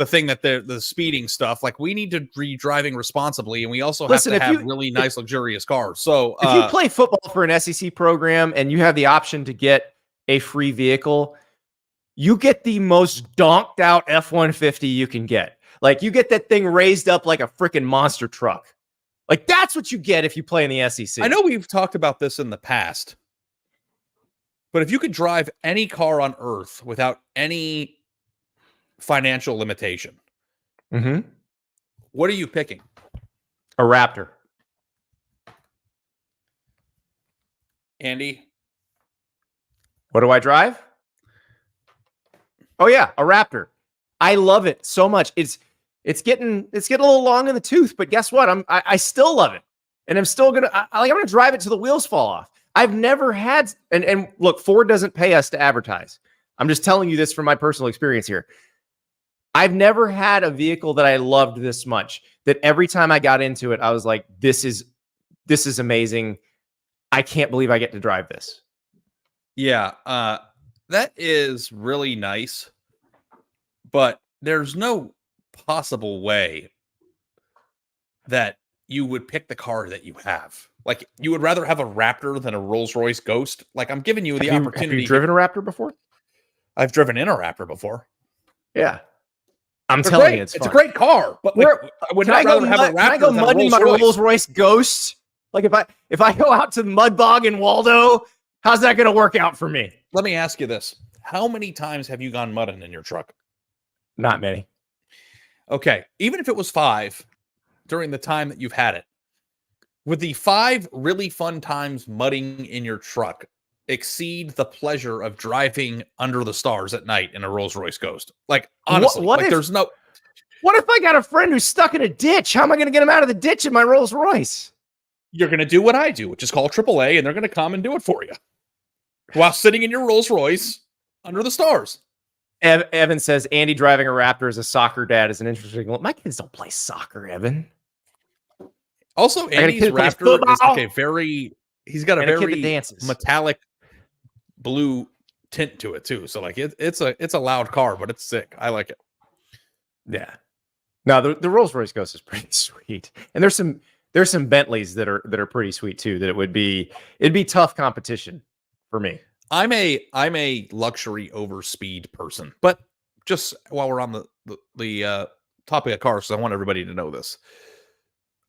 thing that the speeding stuff. Like, we need to be driving responsibly, and we also have to have really nice, luxurious cars. So if you play football for an SEC program and you have the option to get a free vehicle, you get the most donked out F-150 you can get. Like, you get that thing raised up like a freaking monster truck. Like, that's what you get if you play in the SEC. I know we've talked about this in the past, But if you could drive any car on Earth without any financial limitation, what are you picking? A Raptor. Andy? What do I drive? Oh yeah, a Raptor. I love it so much. It's getting a little long in the tooth, but guess what? I still love it. And I'm still gonna I'm gonna drive it till the wheels fall off. I've never had and look, Ford doesn't pay us to advertise. I'm just telling you this from my personal experience here. I've never had a vehicle that I loved this much, that every time I got into it, I was like, this is amazing. I can't believe I get to drive this. Yeah, that is really nice, but there's no possible way that you would pick the car that you have. Like, you would rather have a Raptor than a Rolls-Royce Ghost. Like, I'm giving you the opportunity. Have you driven a Raptor before? I've driven in a Raptor before. Yeah. I'm telling you, it's a great car, but like, I would not rather have a Raptor. Can I go mudding my Rolls-Royce Ghost? Like, if I go out to the mud bog in Waldo, how's that going to work out for me? Let me ask you this. How many times have you gone mudding in your truck? Not many. Okay. Even if it was 5 during the time that you've had it, would the 5 really fun times mudding in your truck exceed the pleasure of driving under the stars at night in a Rolls-Royce Ghost? Like, honestly, what if I got a friend who's stuck in a ditch? How am I going to get him out of the ditch in my Rolls-Royce? You're going to do what I do, which is call AAA, and they're going to come and do it for you while sitting in your Rolls-Royce under the stars. Evan says, Andy driving a Raptor as a soccer dad is an interesting look. My kids don't play soccer, Evan. Also, Andy's Raptor is like he's got a very metallic blue tint to it too. So like it's a loud car, but it's sick. I like it. Yeah. No, the Rolls-Royce Ghost is pretty sweet. And there's some Bentleys that are pretty sweet too, that it'd be tough competition for me. I'm a luxury over speed person, but just while we're on the topic of cars, so I want everybody to know this.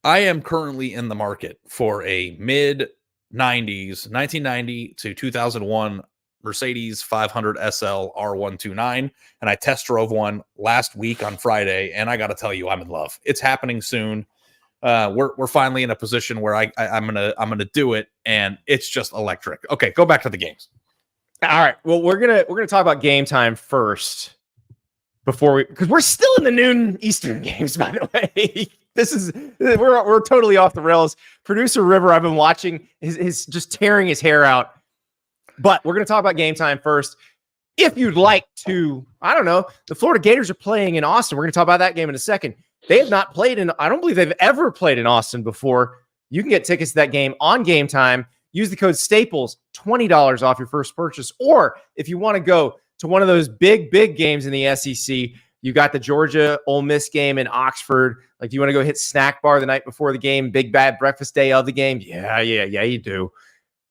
I am currently in the market for a mid 90s, 1990 to 2001 Mercedes 500 SL R129, and I test drove one last week on Friday, and I got to tell you, I'm in love. It's happening soon. We're finally in a position where I'm gonna do it, and it's just electric. Okay, go back to the games. All right. Well, we're gonna talk about game time first because we're still in the noon Eastern games, by the way. We're totally off the rails. Producer River, I've been watching, is just tearing his hair out. But we're gonna talk about game time first. If you'd like to, I don't know, the Florida Gators are playing in Austin. We're gonna talk about that game in a second. They have not played I don't believe they've ever played in Austin before. You can get tickets to that game on Game Time. Use the code Staples, $20 off your first purchase. Or if you want to go to one of those big games in the SEC, you got the Georgia-Ole Miss game in Oxford. Like, do you want to go hit Snack Bar the night before the game, big bad breakfast day of the game? Yeah, you do.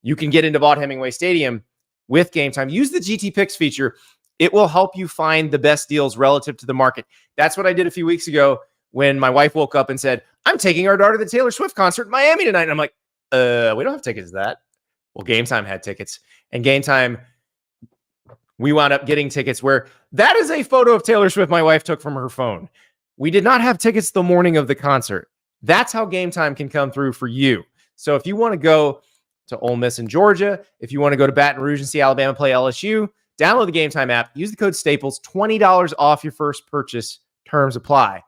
You can get into Vaught-Hemingway Stadium with Game Time. Use the GT Picks feature. It will help you find the best deals relative to the market. That's what I did a few weeks ago when my wife woke up and said, I'm taking our daughter to the Taylor Swift concert in Miami tonight. And I'm like, we don't have tickets to that. Well, Game Time had tickets. And Game Time, we wound up getting tickets where that is a photo of Taylor Swift my wife took from her phone. We did not have tickets the morning of the concert. That's how Game Time can come through for you. So if you want to go to Ole Miss in Georgia, if you want to go to Baton Rouge and see Alabama play LSU, download the Game Time app, use the code Staples, $20 off your first purchase. Terms apply.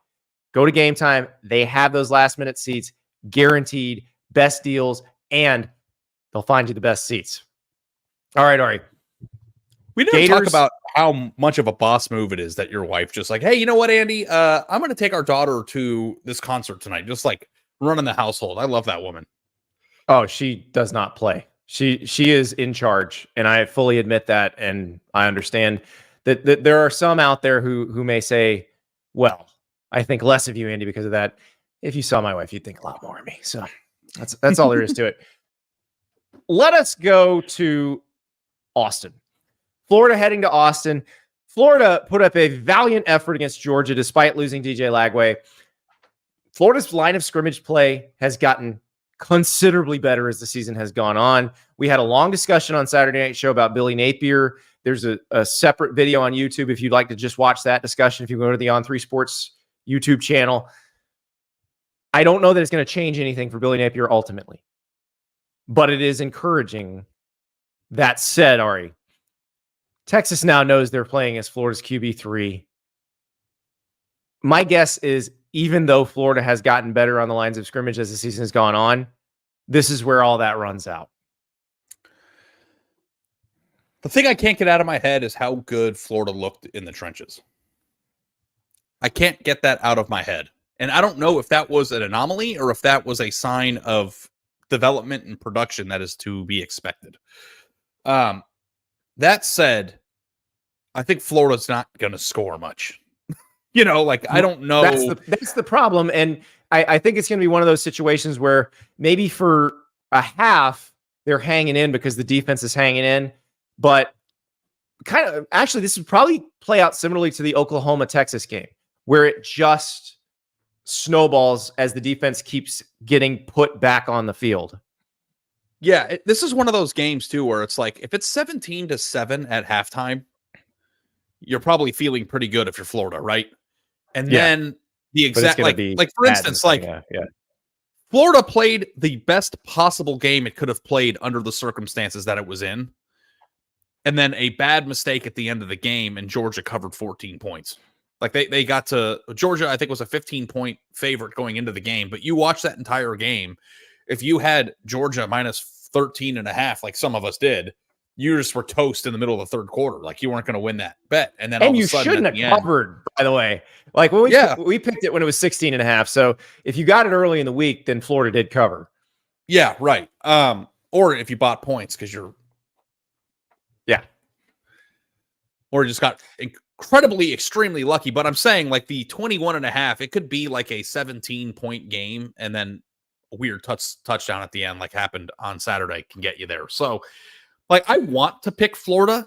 Go to Game Time. They have those last-minute seats, guaranteed, best deals, and they'll find you the best seats. All right, Ari. We didn't talk about how much of a boss move it is that your wife just like, hey, you know what, Andy? I'm going to take our daughter to this concert tonight. Just like running the household. I love that woman. Oh, she does not play. She is in charge, and I fully admit that, and I understand that there are some out there who may say, well, I think less of you, Andy, because of that. If you saw my wife, you'd think a lot more of me. So that's all there is to it. Let us go to Austin. Florida heading to Austin. Florida put up a valiant effort against Georgia despite losing DJ Lagway. Florida's line of scrimmage play has gotten considerably better as the season has gone on. We had a long discussion on Saturday Night Show about Billy Napier. There's a separate video on YouTube if you'd like to just watch that discussion. If you go to the On3 Sports YouTube channel, I don't know that it's going to change anything for Billy Napier ultimately, but it is encouraging. That said, Ari, Texas now knows they're playing as Florida's QB3. My guess is, even though Florida has gotten better on the lines of scrimmage as the season has gone on, this is where all that runs out. The thing I can't get out of my head is how good Florida looked in the trenches. I can't get that out of my head. And I don't know if that was an anomaly or if that was a sign of development and production that is to be expected. That said, I think Florida's not going to score much. I don't know. That's the problem. And I think it's going to be one of those situations where maybe for a half, they're hanging in because the defense is hanging in. But this would probably play out similarly to the Oklahoma-Texas game, where it just snowballs as the defense keeps getting put back on the field. Yeah, this is one of those games, too, where it's like, if it's 17-7 at halftime, you're probably feeling pretty good if you're Florida, right? And then the exact, for instance, Florida played the best possible game it could have played under the circumstances that it was in. And then a bad mistake at the end of the game, and Georgia covered 14 points. Like they got to Georgia, I think, was a 15-point favorite going into the game. But you watch that entire game. If you had Georgia minus 13.5, like some of us did, you just were toast in the middle of the third quarter. Like you weren't going to win that bet. And then all of a sudden, shouldn't have covered, by the way. Like when we picked it when it was 16.5. So if you got it early in the week, then Florida did cover. Yeah, right. Or if you bought points because you're or just got incredibly, extremely lucky. But I'm saying like the 21.5, it could be like a 17-point game. And then a weird touchdown at the end, like happened on Saturday, can get you there. So like, I want to pick Florida,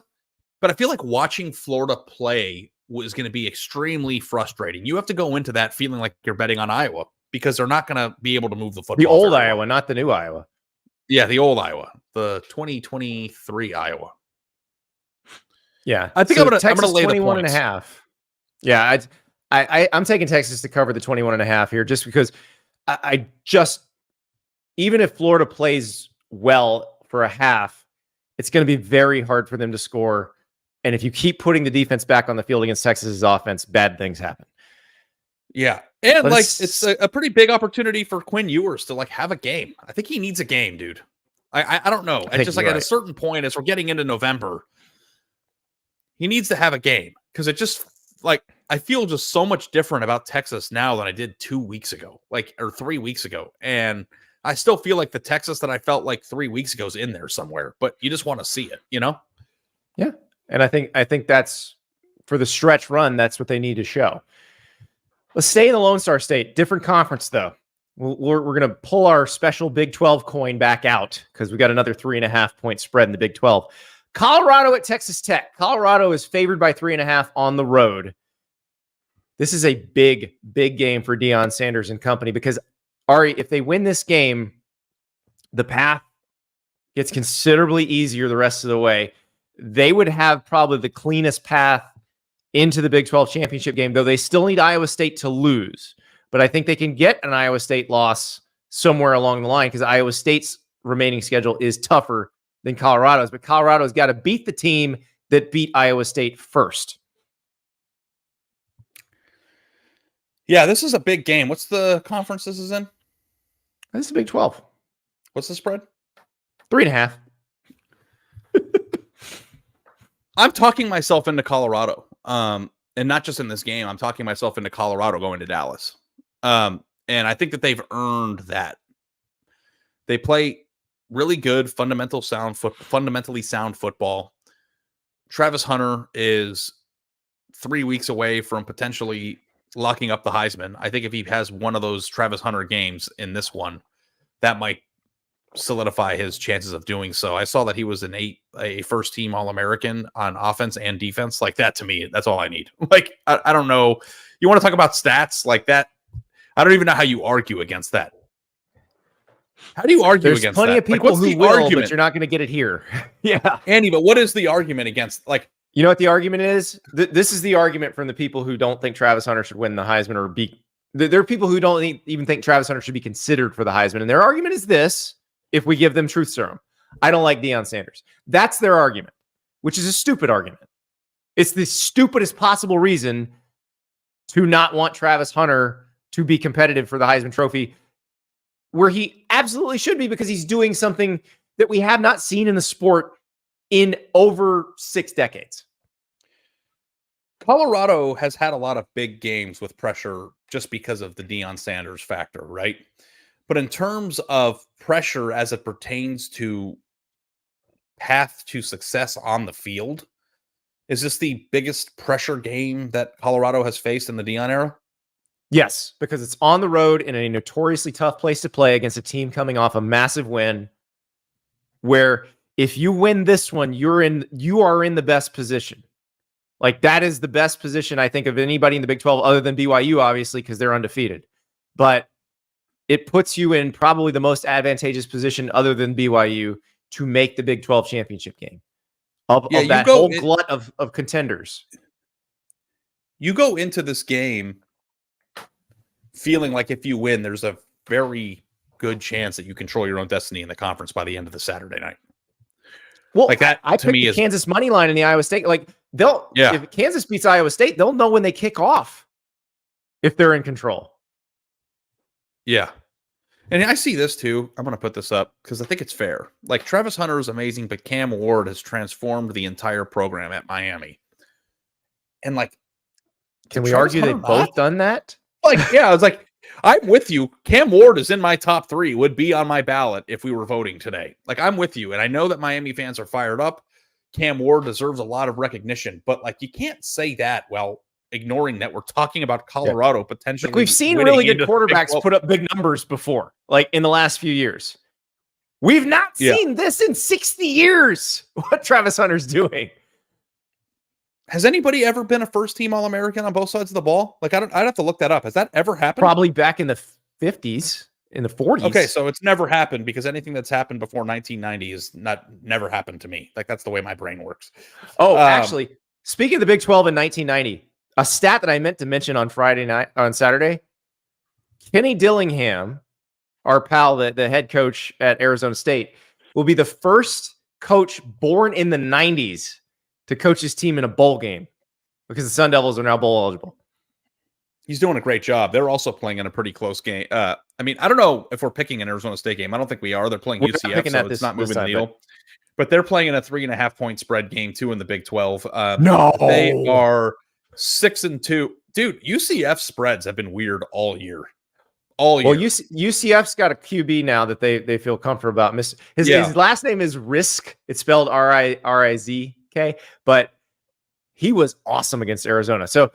but I feel like watching Florida play was going to be extremely frustrating. You have to go into that feeling like you're betting on Iowa because they're not going to be able to move the football. The old Iowa, not the new Iowa. Yeah, the old Iowa, the 2023 Iowa. Yeah, I think I'm going to lay 21.5. Yeah, I'm taking Texas to cover the 21.5 here, just because I just, even if Florida plays well for a half, it's going to be very hard for them to score. And if you keep putting the defense back on the field against Texas's offense, bad things happen. Yeah. And it's a pretty big opportunity for Quinn Ewers to have a game. I think he needs a game, dude. I don't know. It's just at a certain point, as we're getting into November, he needs to have a game, because it just I feel just so much different about Texas now than I did 2 weeks ago, or 3 weeks ago. And I still feel like the Texas that I felt like 3 weeks ago is in there somewhere, but you just want to see it, Yeah. And I think that's, for the stretch run, that's what they need to show. Let's stay in the Lone Star State. Different conference, though. We're going to pull our special Big 12 coin back out because we got another 3.5-point spread in the Big 12. Colorado at Texas Tech. Colorado is favored by 3.5 on the road. This is a big, big game for Deion Sanders and company, because, Ari, if they win this game, the path gets considerably easier the rest of the way. They would have probably the cleanest path into the Big 12 championship game, though they still need Iowa State to lose. But I think they can get an Iowa State loss somewhere along the line, because Iowa State's remaining schedule is tougher than Colorado's. But Colorado's got to beat the team that beat Iowa State first. Yeah, this is a big game. What's the conference this is in? This is Big 12. What's the spread? 3.5. I'm talking myself into Colorado. And not just in this game. I'm talking myself into Colorado going to Dallas. And I think that they've earned that. They play really good, fundamentally sound football. Travis Hunter is 3 weeks away from potentially locking up the Heisman. I think if he has one of those Travis Hunter games in this one, that might solidify his chances of doing so. I saw that he was a first-team All-American on offense and defense. Like that, to me, that's all I need. I don't know. You want to talk about stats like that? I don't even know how you argue against that. How do you argue There's against plenty that? of people what's who the will, argument? but you're not going to get it here. Yeah. Andy, but what is the argument against, like, You know what the argument is? This is the argument from the people who don't think Travis Hunter should win the Heisman or be. There are people who don't even think Travis Hunter should be considered for the Heisman. And their argument is this: if we give them truth serum, I don't like Deion Sanders. That's their argument, which is a stupid argument. It's the stupidest possible reason to not want Travis Hunter to be competitive for the Heisman Trophy, where he absolutely should be, because he's doing something that we have not seen in the sport in over 6 decades. Colorado has had a lot of big games with pressure just because of the Deion Sanders factor, right? But in terms of pressure as it pertains to path to success on the field, is this the biggest pressure game that Colorado has faced in the Deion era? Yes, because it's on the road in a notoriously tough place to play against a team coming off a massive win, where if you win this one, you are in the best position. Like, that is the best position, I think, of anybody in the Big 12 other than BYU, obviously, because they're undefeated. But it puts you in probably the most advantageous position other than BYU to make the Big 12 championship game of that whole glut of contenders. You go into this game feeling like if you win, there's a very good chance that you control your own destiny in the conference by the end of the Saturday night. Well, like that, I to me, is Kansas money line in the Iowa State. Like, if Kansas beats Iowa State, they'll know when they kick off if they're in control. Yeah. And I see this too. I'm going to put this up because I think it's fair. Like, Travis Hunter is amazing, but Cam Ward has transformed the entire program at Miami. And, like, can we argue they've both done that? Like, yeah, I was like, I'm with you. Cam Ward is in my top 3, would be on my ballot if we were voting today. Like, I'm with you. And I know that Miami fans are fired up. Cam Ward deserves a lot of recognition, but, like, you can't say that while ignoring that we're talking about Colorado potentially. Like, we've seen really good quarterbacks put up big numbers before, like in the last few years. We've not seen this in 60 years, what Travis Hunter's doing. Has anybody ever been a first-team All-American on both sides of the ball? Like, I'd have to look that up. Has that ever happened? Probably back in the 50s, in the 40s. Okay, so it's never happened, because anything that's happened before 1990 is never happened to me. Like, that's the way my brain works. Oh, actually, speaking of the Big 12 in 1990, a stat that I meant to mention on Saturday, Kenny Dillingham, our pal, the head coach at Arizona State, will be the first coach born in the 90s to coach his team in a bowl game, because the Sun Devils are now bowl eligible. He's doing a great job. They're also playing in a pretty close game. I mean, I don't know if we're picking an Arizona State game. I don't think we are. They're playing UCF, so it's not moving the needle. But they're playing in a 3.5-point spread game too in the Big 12. No, they are 6-2. Dude, UCF spreads have been weird all year. Well, UCF's got a QB now that they feel comfortable about. His last name is Risk. It's spelled Rizk, but he was awesome against Arizona. So,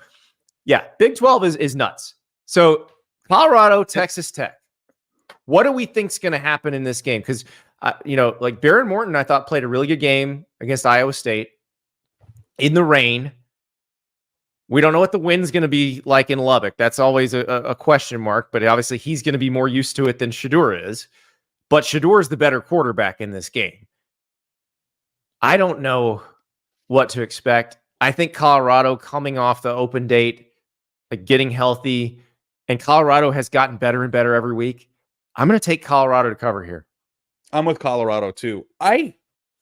yeah, Big 12 is nuts. So, Colorado, Texas Tech. What do we think's going to happen in this game? Because, like Baron Morton, I thought played a really good game against Iowa State in the rain. We don't know what the wind's going to be like in Lubbock. That's always a question mark, but obviously he's going to be more used to it than Shedeur is. But Shedeur is the better quarterback in this game. I don't know what to expect. I think Colorado, coming off the open date, like getting healthy, and Colorado has gotten better and better every week. I'm going to take Colorado to cover here. I'm with Colorado too. I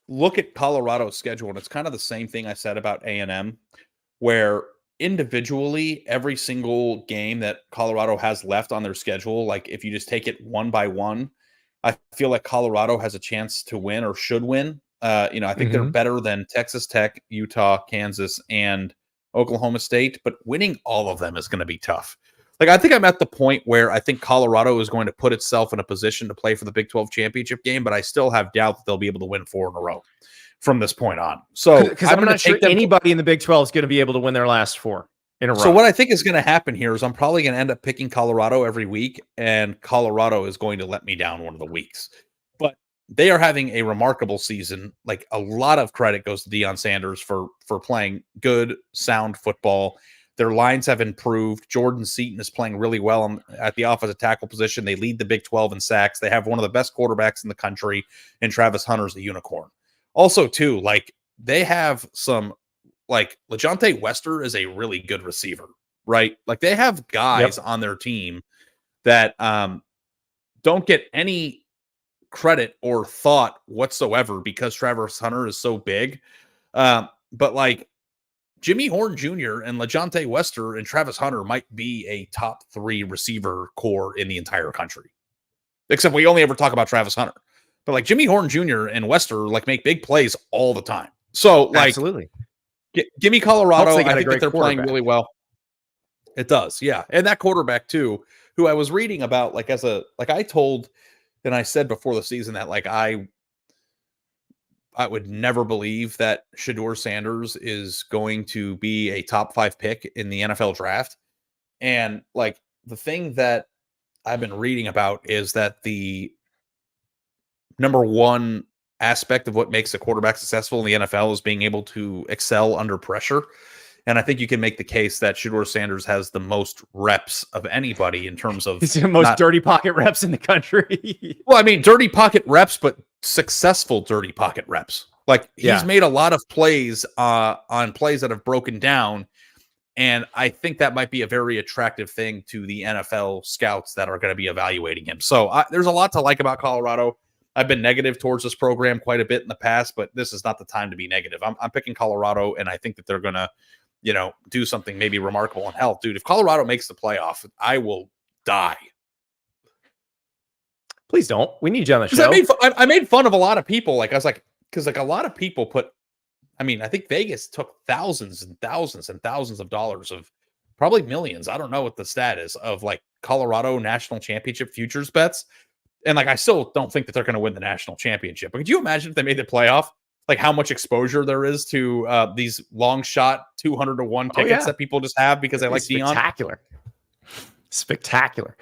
look at Colorado's schedule, and it's kind of the same thing I said about A&M, where individually, every single game that Colorado has left on their schedule, like if you just take it one by one, I feel like Colorado has a chance to win or should win. I think they're better than Texas Tech, Utah, Kansas, and Oklahoma State, but winning all of them is going to be tough. Like, I think I'm at the point where I think Colorado is going to put itself in a position to play for the Big 12 championship game, but I still have doubt that they'll be able to win 4 in a row from this point on. So, because I'm not sure anybody in the Big 12 is going to be able to win their last 4 in a row. So what I think is going to happen here is I'm probably going to end up picking Colorado every week, and Colorado is going to let me down one of the weeks. But they are having a remarkable season. Like, a lot of credit goes to Deion Sanders for playing good, sound football. Their lines have improved. Jordan Seaton is playing really well at the offensive tackle position. They lead the Big 12 in sacks. They have one of the best quarterbacks in the country, and Travis Hunter's a unicorn. Also, too, like they have some, like LeJohntay Wester is a really good receiver, right? Like they have guys on their team that don't get any credit or thought whatsoever because Travis Hunter is so big. But like Jimmy Horn Jr. and LeJohntay Wester and Travis Hunter might be a top 3 receiver core in the entire country. Except we only ever talk about Travis Hunter. But like Jimmy Horn Jr. and Wester like make big plays all the time. So like absolutely. Give me Colorado. I think that they're playing really well. It does, yeah. And that quarterback too, who I was reading about, like I told, and I said before the season that like I would never believe that Shedeur Sanders is going to be a top 5 pick in the NFL draft. And like the thing that I've been reading about is that the number one aspect of what makes a quarterback successful in the NFL is being able to excel under pressure. And I think you can make the case that Shedeur Sanders has the most reps of anybody in terms of he's the most dirty pocket reps in the country. Well, I mean, dirty pocket reps, but successful dirty pocket reps. Like he's made a lot of plays on plays that have broken down. And I think that might be a very attractive thing to the NFL scouts that are going to be evaluating him. So there's a lot to like about Colorado. I've been negative towards this program quite a bit in the past, but this is not the time to be negative. I'm picking Colorado, and I think that they're going to, do something maybe remarkable in health. Dude, if Colorado makes the playoff, I will die. Please don't. We need you on the show. I made fun of a lot of people. Like I was like, because like a lot of people I think Vegas took thousands and thousands and thousands of dollars of probably millions. I don't know what the stat is of like Colorado national championship futures bets. And like, I still don't think that they're going to win the national championship. But could you imagine if they made the playoff, like how much exposure there is to these long shot 200-1 tickets that people just have because they like Deion? Spectacular.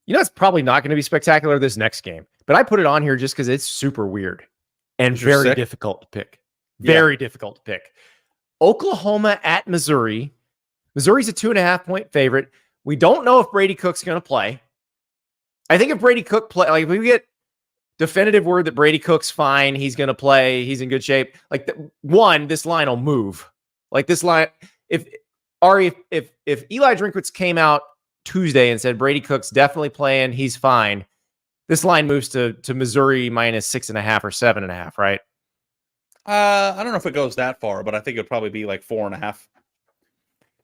It's probably not going to be spectacular this next game, but I put it on here just because it's super weird and very difficult to pick. Very difficult to pick. Oklahoma at Missouri. Missouri's a 2.5-point favorite. We don't know if Brady Cook's going to play. I think if Brady Cook play, like if we get definitive word that Brady Cook's fine, he's going to play, he's in good shape. Like this line will move. Like this line, if Eli Drinkwitz came out Tuesday and said Brady Cook's definitely playing, he's fine, this line moves to Missouri minus 6.5 or 7.5, right? I don't know if it goes that far, but I think it'd probably be like 4.5.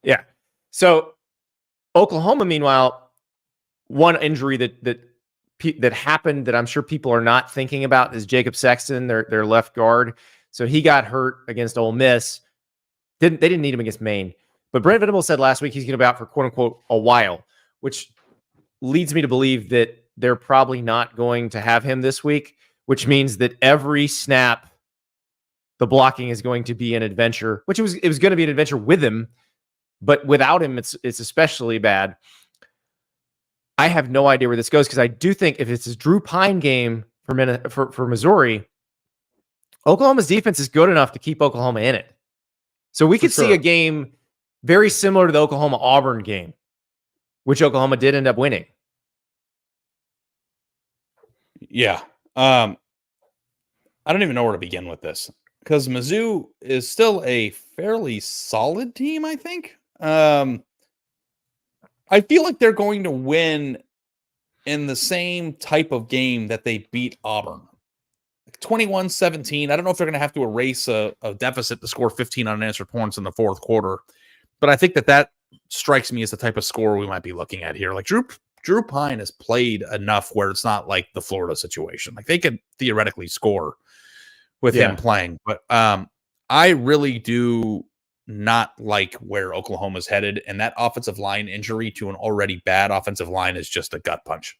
Yeah. So Oklahoma, meanwhile, one injury that happened that I'm sure people are not thinking about is Jacob Sexton, their left guard. So he got hurt against Ole Miss. They didn't need him against Maine. But Brent Venables said last week he's going to be out for quote unquote a while, which leads me to believe that they're probably not going to have him this week, which means that every snap, the blocking is going to be an adventure, which it was going to be an adventure with him, but without him, it's especially bad. I have no idea where this goes because I do think if it's a Drew Pine game for Missouri, Oklahoma's defense is good enough to keep Oklahoma in it. So we could see a game very similar to the Oklahoma-Auburn game, which Oklahoma did end up winning. Yeah. I don't even know where to begin with this because Mizzou is still a fairly solid team, I think. I feel like they're going to win in the same type of game that they beat Auburn. 21-17. I don't know if they're going to have to erase a deficit to score 15 unanswered points in the fourth quarter, but I think that strikes me as the type of score we might be looking at here. Like Drew Pine has played enough where it's not like the Florida situation. Like they could theoretically score with him playing, but I really do not like where Oklahoma's headed, and that offensive line injury to an already bad offensive line is just a gut punch.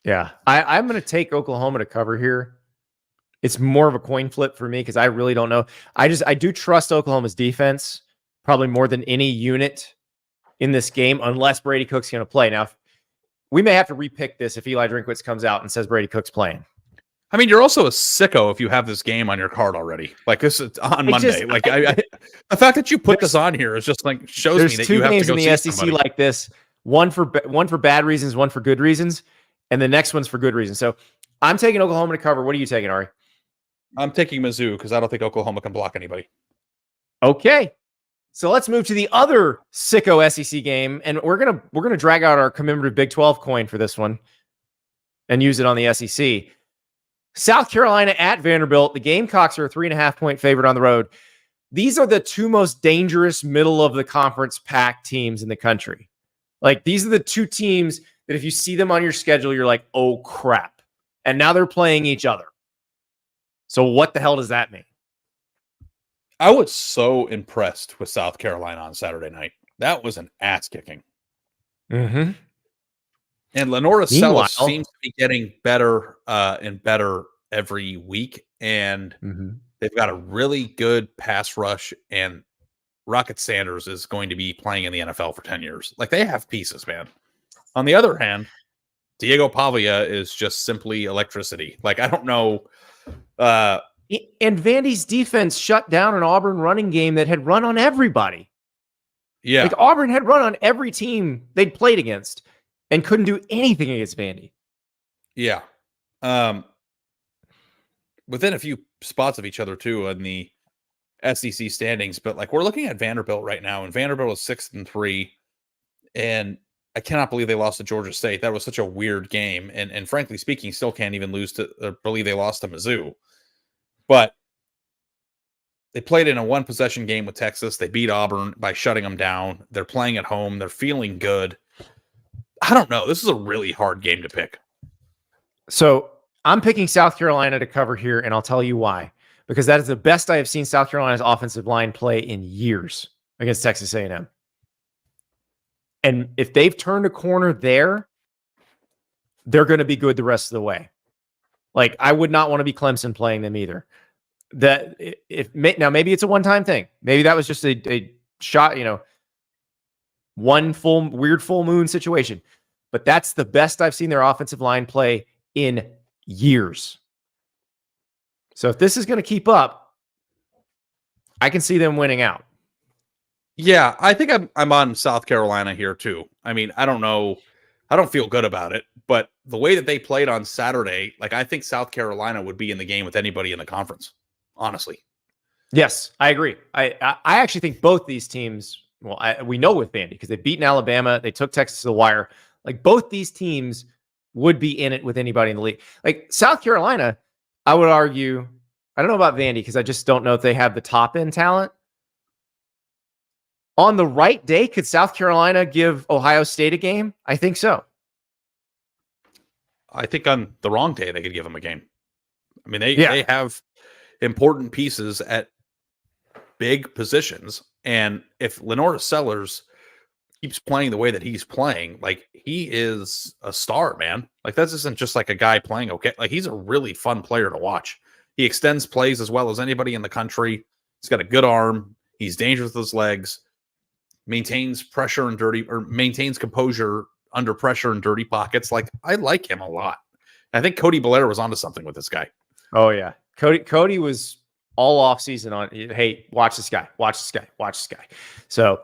Yeah, I'm going to take Oklahoma to cover here. It's more of a coin flip for me because I really don't know. I do trust Oklahoma's defense probably more than any unit in this game, unless Brady Cook's going to play. Now, we may have to repick this if Eli Drinkwitz comes out and says Brady Cook's playing. I mean, you're also a sicko if you have this game on your card already. Like this is on Monday. The fact that you put this on here is just like shows me that you have to go see somebody. There's 2 games in the SEC like this. One for bad reasons, one for good reasons, and the next one's for good reasons. So I'm taking Oklahoma to cover. What are you taking, Ari? I'm taking Mizzou because I don't think Oklahoma can block anybody. Okay. So let's move to the other sicko SEC game, and we're gonna drag out our commemorative Big 12 coin for this one and use it on the SEC. South Carolina at Vanderbilt. The Gamecocks are a 3.5-point favorite on the road. These are the 2 most dangerous middle of the conference pack teams in the country. Like, these are the 2 teams that if you see them on your schedule, you're like, oh crap. And now they're playing each other. So what the hell does that mean? I was so impressed with South Carolina on Saturday night. That was an ass kicking. Mm-hmm. And Lenora Sellis seems to be getting better and better every week. And they've got a really good pass rush. And Rocket Sanders is going to be playing in the NFL for 10 years. Like, they have pieces, man. On the other hand, Diego Pavia is just simply electricity. Like, I don't know. And Vandy's defense shut down an Auburn running game that had run on everybody. Yeah. Like, Auburn had run on every team they'd played against and couldn't do anything against Vandy. Yeah. Within a few spots of each other, too, in the SEC standings. But, like, we're looking at Vanderbilt right now, and Vanderbilt is 6-3. And I cannot believe they lost to Georgia State. That was such a weird game. And frankly speaking, still can't even believe they lost to Mizzou. But they played in a 1-possession game with Texas. They beat Auburn by shutting them down. They're playing at home. They're feeling good. I don't know. This is a really hard game to pick. So I'm picking South Carolina to cover here, and I'll tell you why. Because that is the best I have seen South Carolina's offensive line play in years against Texas A&M. And if they've turned a corner there, they're going to be good the rest of the way. Like, I would not want to be Clemson playing them either. Now maybe it's a one-time thing. Maybe that was just a shot, one weird full moon situation. But that's the best I've seen their offensive line play in years. So if this is going to keep up, I can see them winning out. Yeah, I think I'm on South Carolina here too. I mean, I don't know. I don't feel good about it, but the way that they played on Saturday, like, I think South Carolina would be in the game with anybody in the conference, honestly. Yes, I agree. I actually think both these teams, we know with Vandy because they've beaten Alabama, they took Texas to the wire. Like, both these teams would be in it with anybody in the league. Like, South Carolina, I would argue, I don't know about Vandy because I just don't know if they have the top end talent. On the right day, could South Carolina give Ohio State a game? I think so. I think on the wrong day, they could give them a game. I mean, they have important pieces at big positions. And if Lenora Sellers keeps playing the way that he's playing, like, he is a star, man. Like, this isn't just like a guy playing okay. Like, he's a really fun player to watch. He extends plays as well as anybody in the country. He's got a good arm. He's dangerous with his legs. Maintains composure under pressure in dirty pockets. Like, I like him a lot. I think Cody Blair was onto something with this guy. Oh yeah. Cody was all off season on, hey, watch this guy. So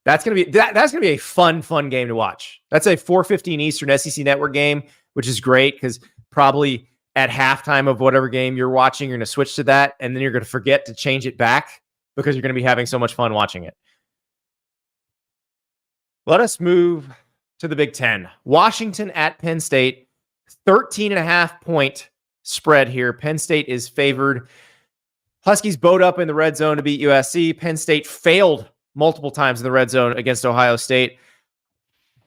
that's going to be a fun game to watch. That's a 4:15 Eastern SEC Network game, which is great because probably at halftime of whatever game you're watching, you're going to switch to that. And then you're going to forget to change it back because you're going to be having so much fun watching it. Let us move to the Big Ten. Washington at Penn State, 13.5-point spread here. Penn State is favored. Huskies bowed up in the red zone to beat USC. Penn State failed multiple times in the red zone against Ohio State.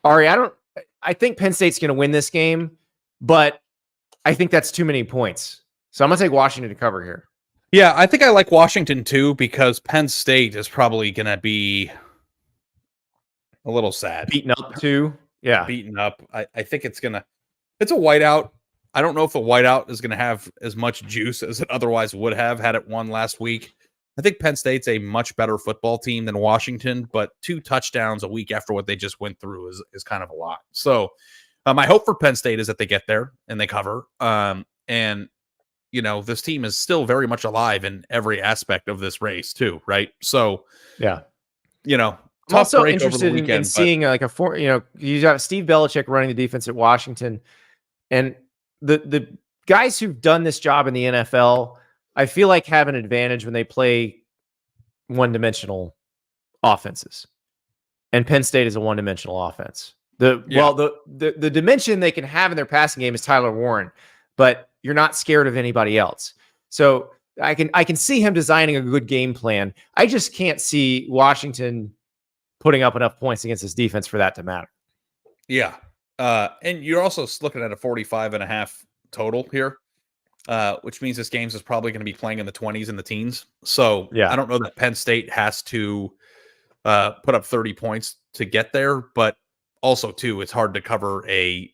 Ari, I think Penn State's going to win this game, but I think that's too many points. So I'm going to take Washington to cover here. Yeah, I think I like Washington too because Penn State is probably going to be a little sad. Beaten up too. Yeah. Beaten up. I think it's a whiteout. I don't know if a whiteout is going to have as much juice as it otherwise would have had it won last week. I think Penn State's a much better football team than Washington, but 2 touchdowns a week after what they just went through is kind of a lot. So my hope for Penn State is that they get there and they cover. And this team is still very much alive in every aspect of this race too, right? So, yeah. tough I'm also break over the interested in weekend, seeing like you have Steve Belichick running the defense at Washington, and the guys who've done this job in the NFL, I feel like have an advantage when they play one-dimensional offenses. And Penn State is a one-dimensional offense. The dimension they can have in their passing game is Tyler Warren, but you're not scared of anybody else. So I can see him designing a good game plan. I just can't see Washington putting up enough points against this defense for that to matter. Yeah. And you're also looking at a 45.5 total here, which means this game is probably going to be playing in the 20s and the teens. So I don't know that Penn State has to put up 30 points to get there, but also too, it's hard to cover a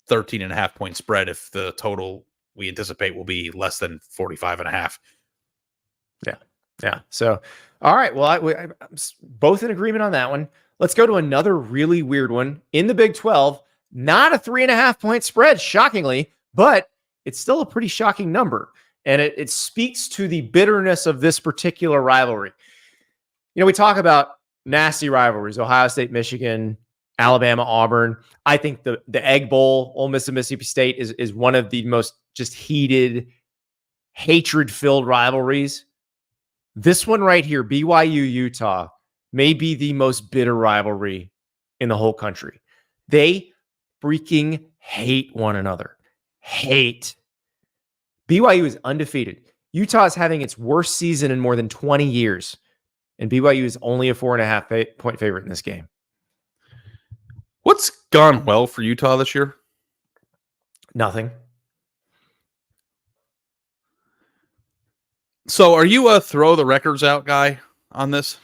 13.5 point spread if the total we anticipate will be less than 45.5. Yeah. So, all right. Well, I'm both in agreement on that one. Let's go to another really weird one in the Big 12. Not a 3.5 point spread, shockingly, but it's still a pretty shocking number. And it speaks to the bitterness of this particular rivalry. We talk about nasty rivalries, Ohio State, Michigan, Alabama, Auburn. I think the Egg Bowl, Ole Miss and Mississippi State is one of the most just heated, hatred-filled rivalries. This one right here, BYU, Utah, may be the most bitter rivalry in the whole country. They freaking hate one another. Hate. BYU is undefeated. Utah is having its worst season in more than 20 years. And BYU is only a 4.5 point favorite in this game. What's gone well for Utah this year? Nothing. So are you a throw the records out guy on this?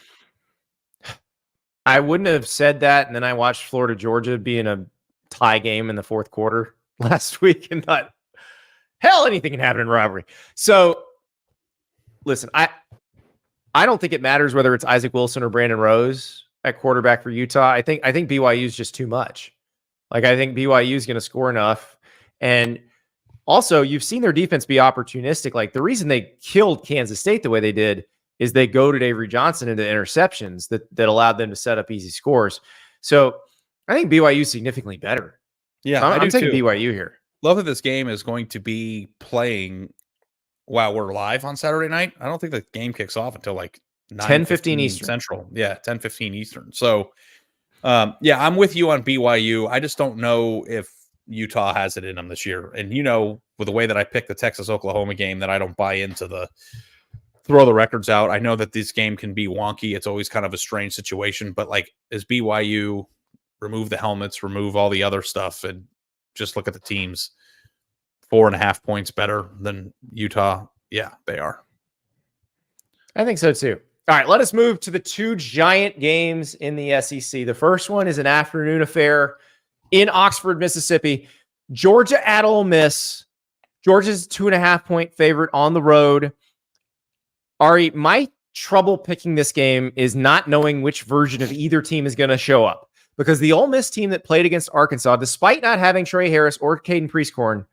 I wouldn't have said that. And then I watched Florida, Georgia be in a tie game in the fourth quarter last week and thought, hell, anything can happen in rivalry. So listen, I don't think it matters whether it's Isaac Wilson or Brandon Rose at quarterback for Utah. I think BYU is just too much. Like, I think BYU is going to score enough. And also, you've seen their defense be opportunistic. Like, the reason they killed Kansas State the way they did is they goaded Avery Johnson into interceptions that allowed them to set up easy scores. So I think BYU is significantly better. Yeah, I'm taking BYU here. Love that this game is going to be playing while we're live on Saturday night. I don't think the game kicks off until like 10:15 Eastern Central. Yeah, 10:15 Eastern. So, I'm with you on BYU. I just don't know if Utah has it in them this year. And, with the way that I picked the Texas-Oklahoma game, that I don't buy into the throw the records out. I know that this game can be wonky. It's always kind of a strange situation. But, as BYU, remove the helmets, remove all the other stuff, and just look at the teams, 4.5 points better than Utah. Yeah, they are. I think so too. All right, let us move to the two giant games in the SEC. The first one is an afternoon affair in Oxford, Mississippi. Georgia at Ole Miss. Georgia's 2.5 point favorite on the road. Ari, my trouble picking this game is not knowing which version of either team is going to show up, because the Ole Miss team that played against Arkansas, despite not having Trey Harris or Caden Prieskorn,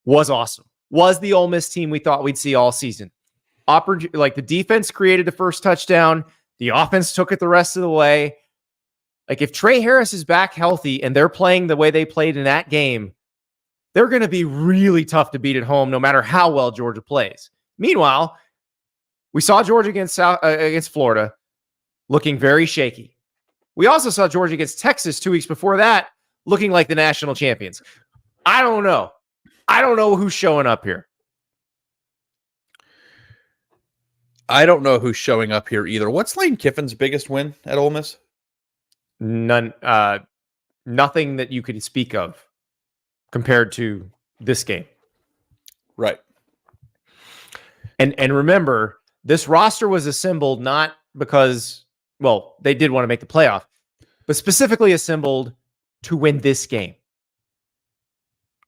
was awesome. Was the Ole Miss team we thought we'd see all season. The defense created the first touchdown. The offense took it the rest of the way. Like, if Trey Harris is back healthy and they're playing the way they played in that game, they're going to be really tough to beat at home, no matter how well Georgia plays. Meanwhile, we saw Georgia against Florida looking very shaky. We also saw Georgia against Texas 2 weeks before that looking like the national champions. I don't know. I don't know who's showing up here. I don't know who's showing up here either. What's Lane Kiffin's biggest win at Ole Miss? None. Nothing that you could speak of compared to this game. Right. And remember, this roster was assembled not because, they did want to make the playoff, but specifically assembled to win this game,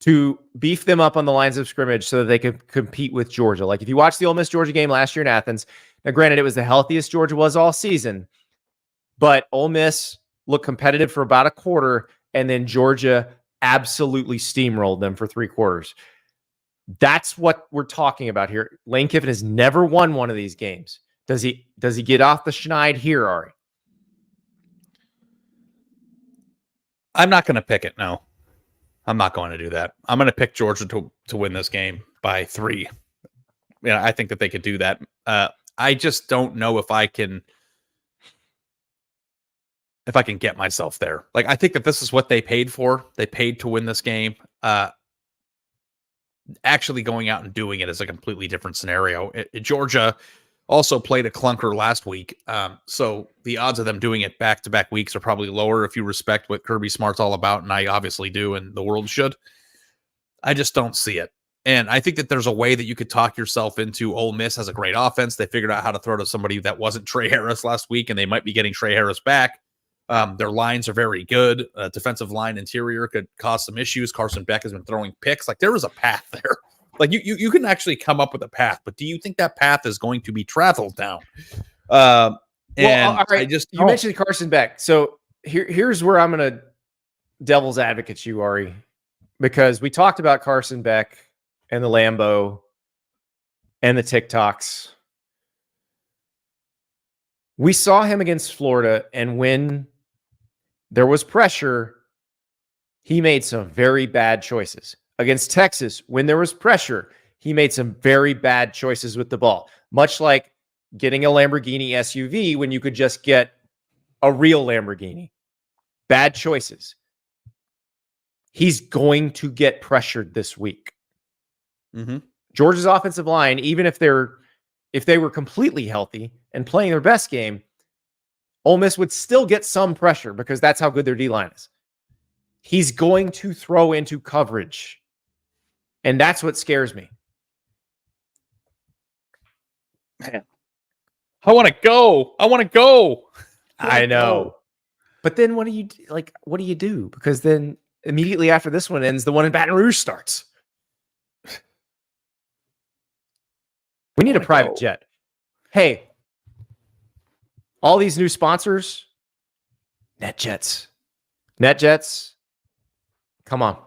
to beef them up on the lines of scrimmage so that they could compete with Georgia. Like, if you watch the Ole Miss Georgia game last year in Athens, now granted, it was the healthiest Georgia was all season, but Ole Miss looked competitive for about a quarter, and then Georgia absolutely steamrolled them for 3 quarters. That's what we're talking about here. Lane Kiffin has never won one of these games. Does he get off the schneid here, Ari? I'm not going to pick it. No, I'm not going to do that. I'm going to pick Georgia to win this game by 3. Yeah, I think that they could do that. I just don't know if I can get myself there. Like, I think that this is what they paid for. They paid to win this game. Actually going out and doing it is a completely different scenario. Georgia also played a clunker last week. So the odds of them doing it back-to-back weeks are probably lower if you respect what Kirby Smart's all about, and I obviously do, and the world should. I just don't see it. And I think that there's a way that you could talk yourself into Ole Miss has a great offense. They figured out how to throw to somebody that wasn't Trey Harris last week, and they might be getting Trey Harris back. Their lines are very good. Defensive line interior could cause some issues. Carson Beck has been throwing picks. Like, there is a path there. Like, you can actually come up with a path, but do you think that path is going to be traveled down? Well, all right. You mentioned Carson Beck. So here's where I'm going to devil's advocate you, Ari, because we talked about Carson Beck and the Lambo and the TikToks. We saw him against Florida, and when there was pressure, he made some very bad choices. Against Texas, when there was pressure, he made some very bad choices with the ball. Much like getting a Lamborghini SUV when you could just get a real Lamborghini. Bad choices. He's going to get pressured this week. Mm-hmm. Georgia's offensive line, even if they were completely healthy and playing their best game, Ole Miss would still get some pressure because that's how good their D-line is. He's going to throw into coverage. And that's what scares me. Man. I want to go. I know. But then what do you do? Because then immediately after this one ends, the one in Baton Rouge starts. We need a private jet. Hey, all these new sponsors, NetJets. Come on.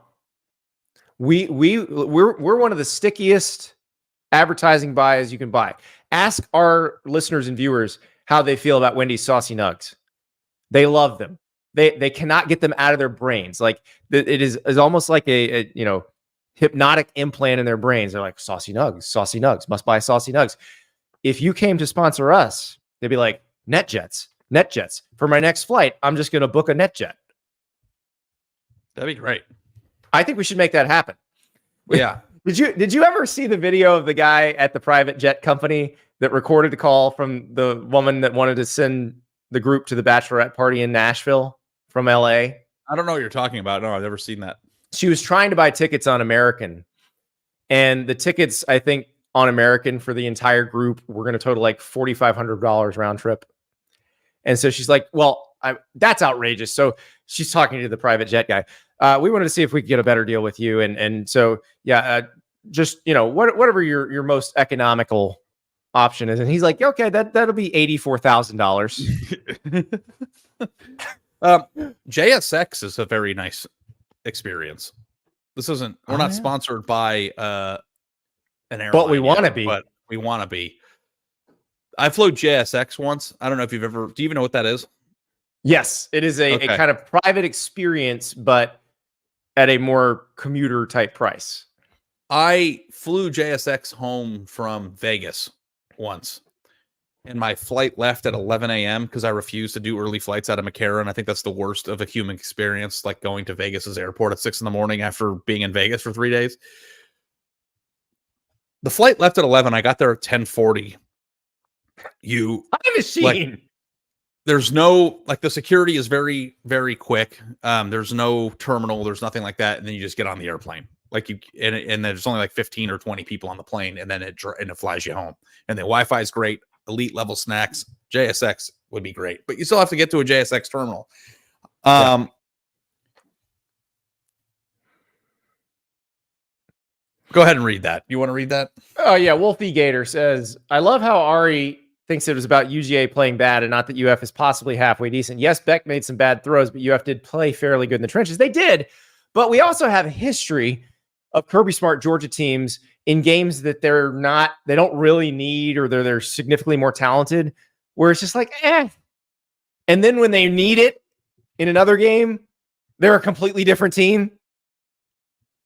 We're one of the stickiest advertising buys you can buy. Ask our listeners and viewers how they feel about Wendy's Saucy Nuggs. They love them. They cannot get them out of their brains. Like, it is almost like a hypnotic implant in their brains. They're like, Saucy Nuggs, must buy Saucy Nuggs. If you came to sponsor us, they'd be like, NetJets. For my next flight, I'm just going to book a NetJet. That'd be great. I think we should make that happen. Yeah. Did you ever see the video of the guy at the private jet company that recorded the call from the woman that wanted to send the group to the bachelorette party in Nashville from LA? I don't know what you're talking about. No, I've never seen that. She was trying to buy tickets on American, and the tickets, I think, on American for the entire group were going to total like $4,500 round trip. And so she's like, well, that's outrageous. So she's talking to the private jet guy. We wanted to see if we could get a better deal with you. And so, yeah, just, whatever your most economical option is. And he's like, okay, that'll be $84,000. JSX is a very nice experience. We're not sponsored by an airline, but we want to be. But we want to be. I flew JSX once. I don't know if do you even know what that is? Yes, it is a kind of private experience, but at a more commuter type price. I flew JSX home from Vegas once, and my flight left at 11 a.m. because I refused to do early flights out of McCarran. I think that's the worst of a human experience, like going to Vegas's airport at 6 a.m. after being in Vegas for 3 days. The flight left at 11. I got there at 10:40. There's no, like, the security is very, very quick. There's no terminal. There's nothing like that. And then you just get on the airplane. Like, and there's only like 15 or 20 people on the plane, and then it flies you home. And the Wi-Fi is great. Elite level snacks. JSX would be great, but you still have to get to a JSX terminal. Go ahead and read that. You want to read that? Oh yeah. Wolfie Gator says, I love how Ari thinks it was about UGA playing bad and not that UF is possibly halfway decent. Yes, Beck made some bad throws, but UF did play fairly good in the trenches. They did, but we also have history of Kirby Smart Georgia teams in games that they don't really need, or they're significantly more talented, where it's just like, eh. And then when they need it in another game, they're a completely different team.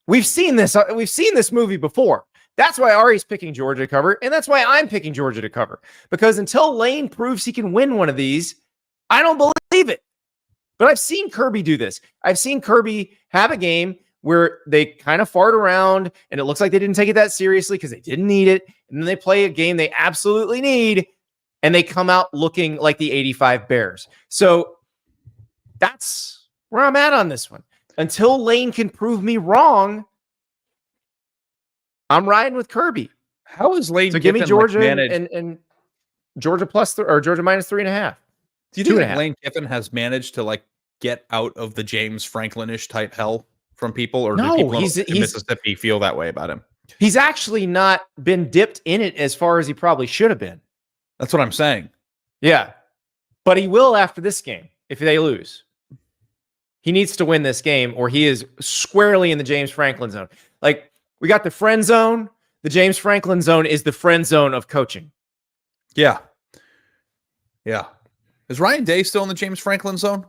We've seen this. We've seen this movie before. That's why Ari's picking Georgia to cover, and that's why I'm picking Georgia to cover. Because until Lane proves he can win one of these, I don't believe it. But I've seen Kirby do this. I've seen Kirby have a game where they kind of fart around, and it looks like they didn't take it that seriously because they didn't need it. And then they play a game they absolutely need, and they come out looking like the 85 Bears. So that's where I'm at on this one. Until Lane can prove me wrong, I'm riding with Kirby. How is Lane? So give me Georgia and Georgia or Georgia minus 3.5. Do you think Lane Kiffin has managed to get out of the James Franklin-ish type hell from people, or do people in Mississippi feel that way about him? He's actually not been dipped in it as far as he probably should have been. That's what I'm saying. Yeah, but he will after this game if they lose. He needs to win this game, or he is squarely in the James Franklin zone. Like, we got the friend zone. The James Franklin zone is the friend zone of coaching. Yeah. Yeah. Is Ryan Day still in the James Franklin zone?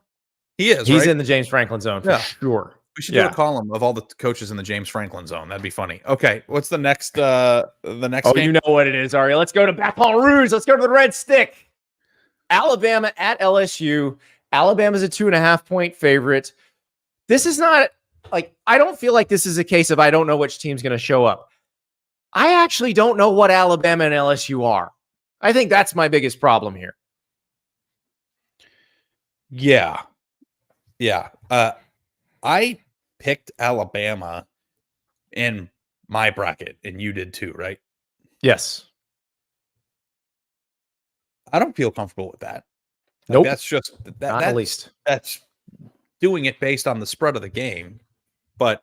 He is. He's right? in the James Franklin zone for sure. We should do a column of all the coaches in the James Franklin zone. That'd be funny. Okay, what's the next? The next. Game? You know what it is, Ari. Let's go to Baton Rouge. Let's go to the Red Stick. Alabama at LSU. Alabama's a 2.5-point favorite. This is not I don't feel like this is a case of I don't know which team's going to show up. I actually don't know what Alabama and LSU are. I think that's my biggest problem here. Yeah. Yeah. I picked Alabama in my bracket, and you did too, right? Yes. I don't feel comfortable with that. Nope. That's just not at least. That's doing it based on the spread of the game. But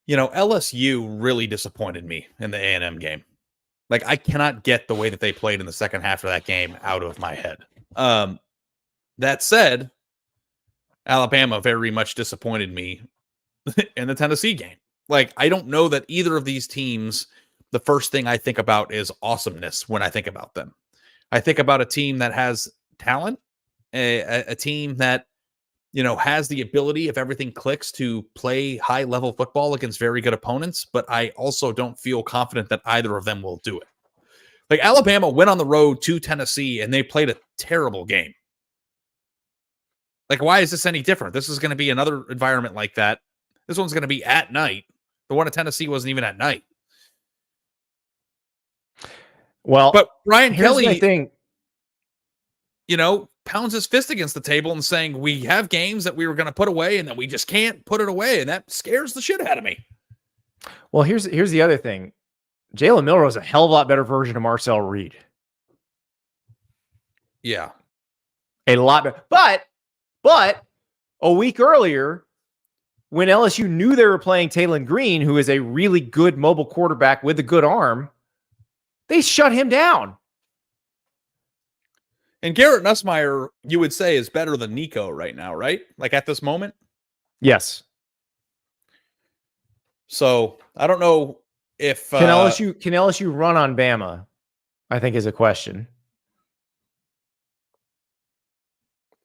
LSU really disappointed me in the A&M game. I cannot get the way that they played in the second half of that game out of my head. That said, Alabama very much disappointed me in the Tennessee game. I don't know that either of these teams, the first thing I think about is awesomeness when I think about them. I think about a team that has talent, a team that, has the ability, if everything clicks, to play high-level football against very good opponents, but I also don't feel confident that either of them will do it. Alabama went on the road to Tennessee, and they played a terrible game. Why is this any different? This is going to be another environment like that. This one's going to be at night. The one at Tennessee wasn't even at night. Well, but Brian Kelly, thing. pounds his fist against the table and saying, we have games that we were going to put away and that we just can't put it away. And that scares the shit out of me. Well, here's the other thing. Jalen Milroe is a hell of a lot better version of Marcel Reed. Yeah. A lot better. But a week earlier, when LSU knew they were playing Taylon Green, who is a really good mobile quarterback with a good arm, they shut him down. And Garrett Nussmeier, you would say, is better than Nico right now, right? At this moment? Yes. So I don't know if can LSU run on Bama, I think is a question.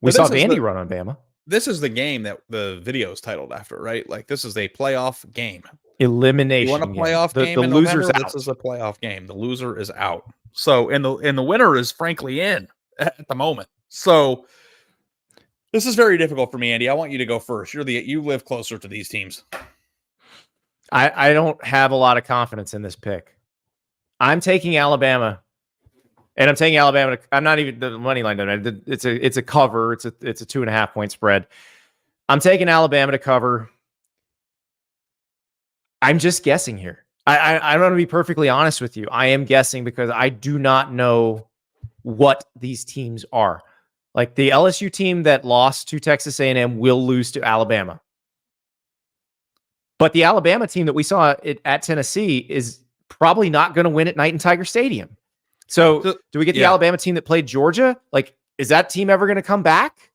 We saw Vandy run on Bama. This is the game that the video is titled after, right? This is a playoff game. Elimination. You want a playoff game? The loser's out. This is a playoff game. The loser is out. So, and the winner is frankly in at the moment. So, this is very difficult for me, Andy. I want you to go first. You live closer to these teams. I don't have a lot of confidence in this pick. I'm taking Alabama. And I'm taking Alabama. I'm not even the money line. It's a cover. It's a 2.5-point spread. I'm taking Alabama to cover. I'm just guessing here. I'm going to be perfectly honest with you. I am guessing because I do not know what these teams are. The LSU team that lost to Texas A&M will lose to Alabama. But the Alabama team that we saw at Tennessee is probably not going to win at Night in Tiger Stadium. So do we get the Alabama team that played Georgia? Is that team ever going to come back?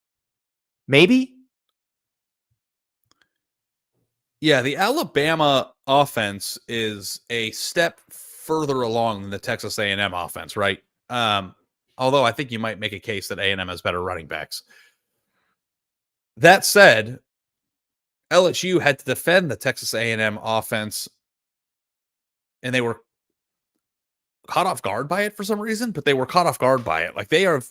Maybe. Yeah, the Alabama offense is a step further along than the Texas A&M offense, right? Although I think you might make a case that A&M has better running backs. That said, LSU had to defend the Texas A&M offense, and they were caught off guard by it for some reason, but they were caught off guard by it. Like, they have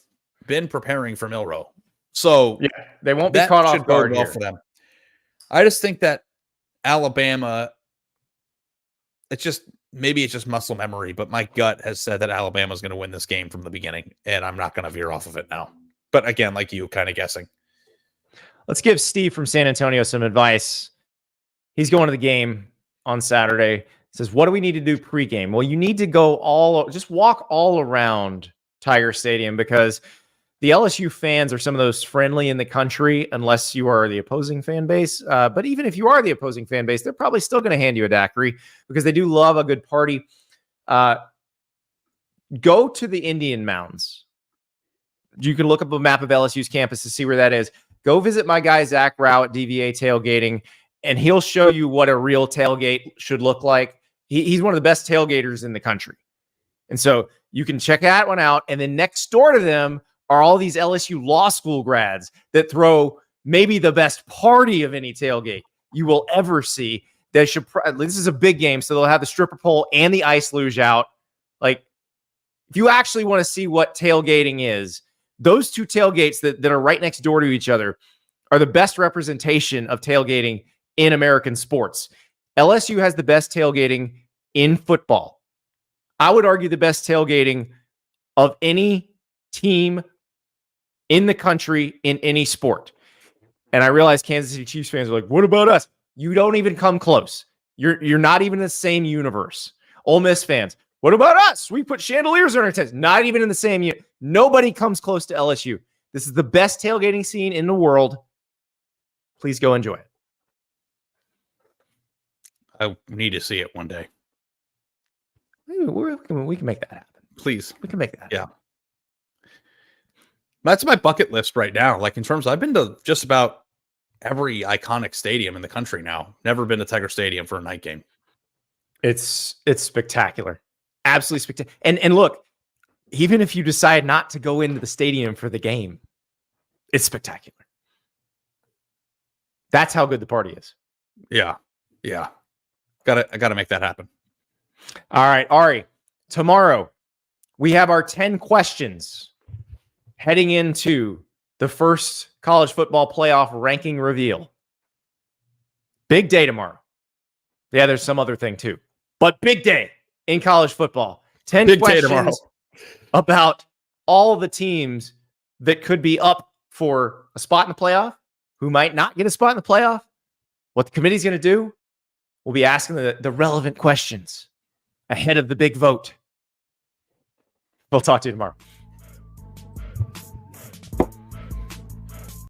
been preparing for Milroe. So Yeah, they won't be that caught should off bode guard well here. for them. I just think that Alabama, it's just muscle memory, but my gut has said that Alabama is going to win this game from the beginning, and I'm not going to veer off of it now. But again, like you, kind of guessing. Let's give Steve from San Antonio some advice. He's going to the game on Saturday. Says, what do we need to do pregame? Well, you need to just walk all around Tiger Stadium, because the LSU fans are some of those friendly in the country, unless you are the opposing fan base. But even if you are the opposing fan base, they're probably still going to hand you a daiquiri, because they do love a good party. Go to the Indian Mounds. You can look up a map of LSU's campus to see where that is. Go visit my guy, Zach Rao at DVA Tailgating, and he'll show you what a real tailgate should look like. He's one of the best tailgaters in the country. And so you can check that one out. And then next door to them are all these LSU law school grads that throw maybe the best party of any tailgate you will ever see. This is a big game, so they'll have the stripper pole and the ice luge out. Like, if you actually want to see what tailgating is, those two tailgates that are right next door to each other are the best representation of tailgating in American sports. LSU has the best tailgating in football. I would argue the best tailgating of any team in the country in any sport. And I realize Kansas City Chiefs fans are like, what about us? You don't even come close. You're not even in the same universe. Ole Miss fans, what about us? We put chandeliers on our tents. Not even in the same unit. Nobody comes close to LSU. This is the best tailgating scene in the world. Please go enjoy it. I need to see it one day. We can make that happen. Please. We can make that happen. Yeah. That's my bucket list right now. Like, in terms of, I've been to just about every iconic stadium in the country now. Never been to Tiger Stadium for a night game. It's spectacular. Absolutely spectacular. And look, even if you decide not to go into the stadium for the game, it's spectacular. That's how good the party is. Yeah. Yeah. I gotta make that happen. All right, Ari, tomorrow we have our 10 questions heading into the first college football playoff ranking reveal. Big day tomorrow. Yeah, there's some other thing too, but big day in college football. 10 big questions day tomorrow about all the teams that could be up for a spot in the playoff, who might not get a spot in the playoff, what the committee's going to do. We'll be asking the relevant questions ahead of the big vote. We'll talk to you tomorrow.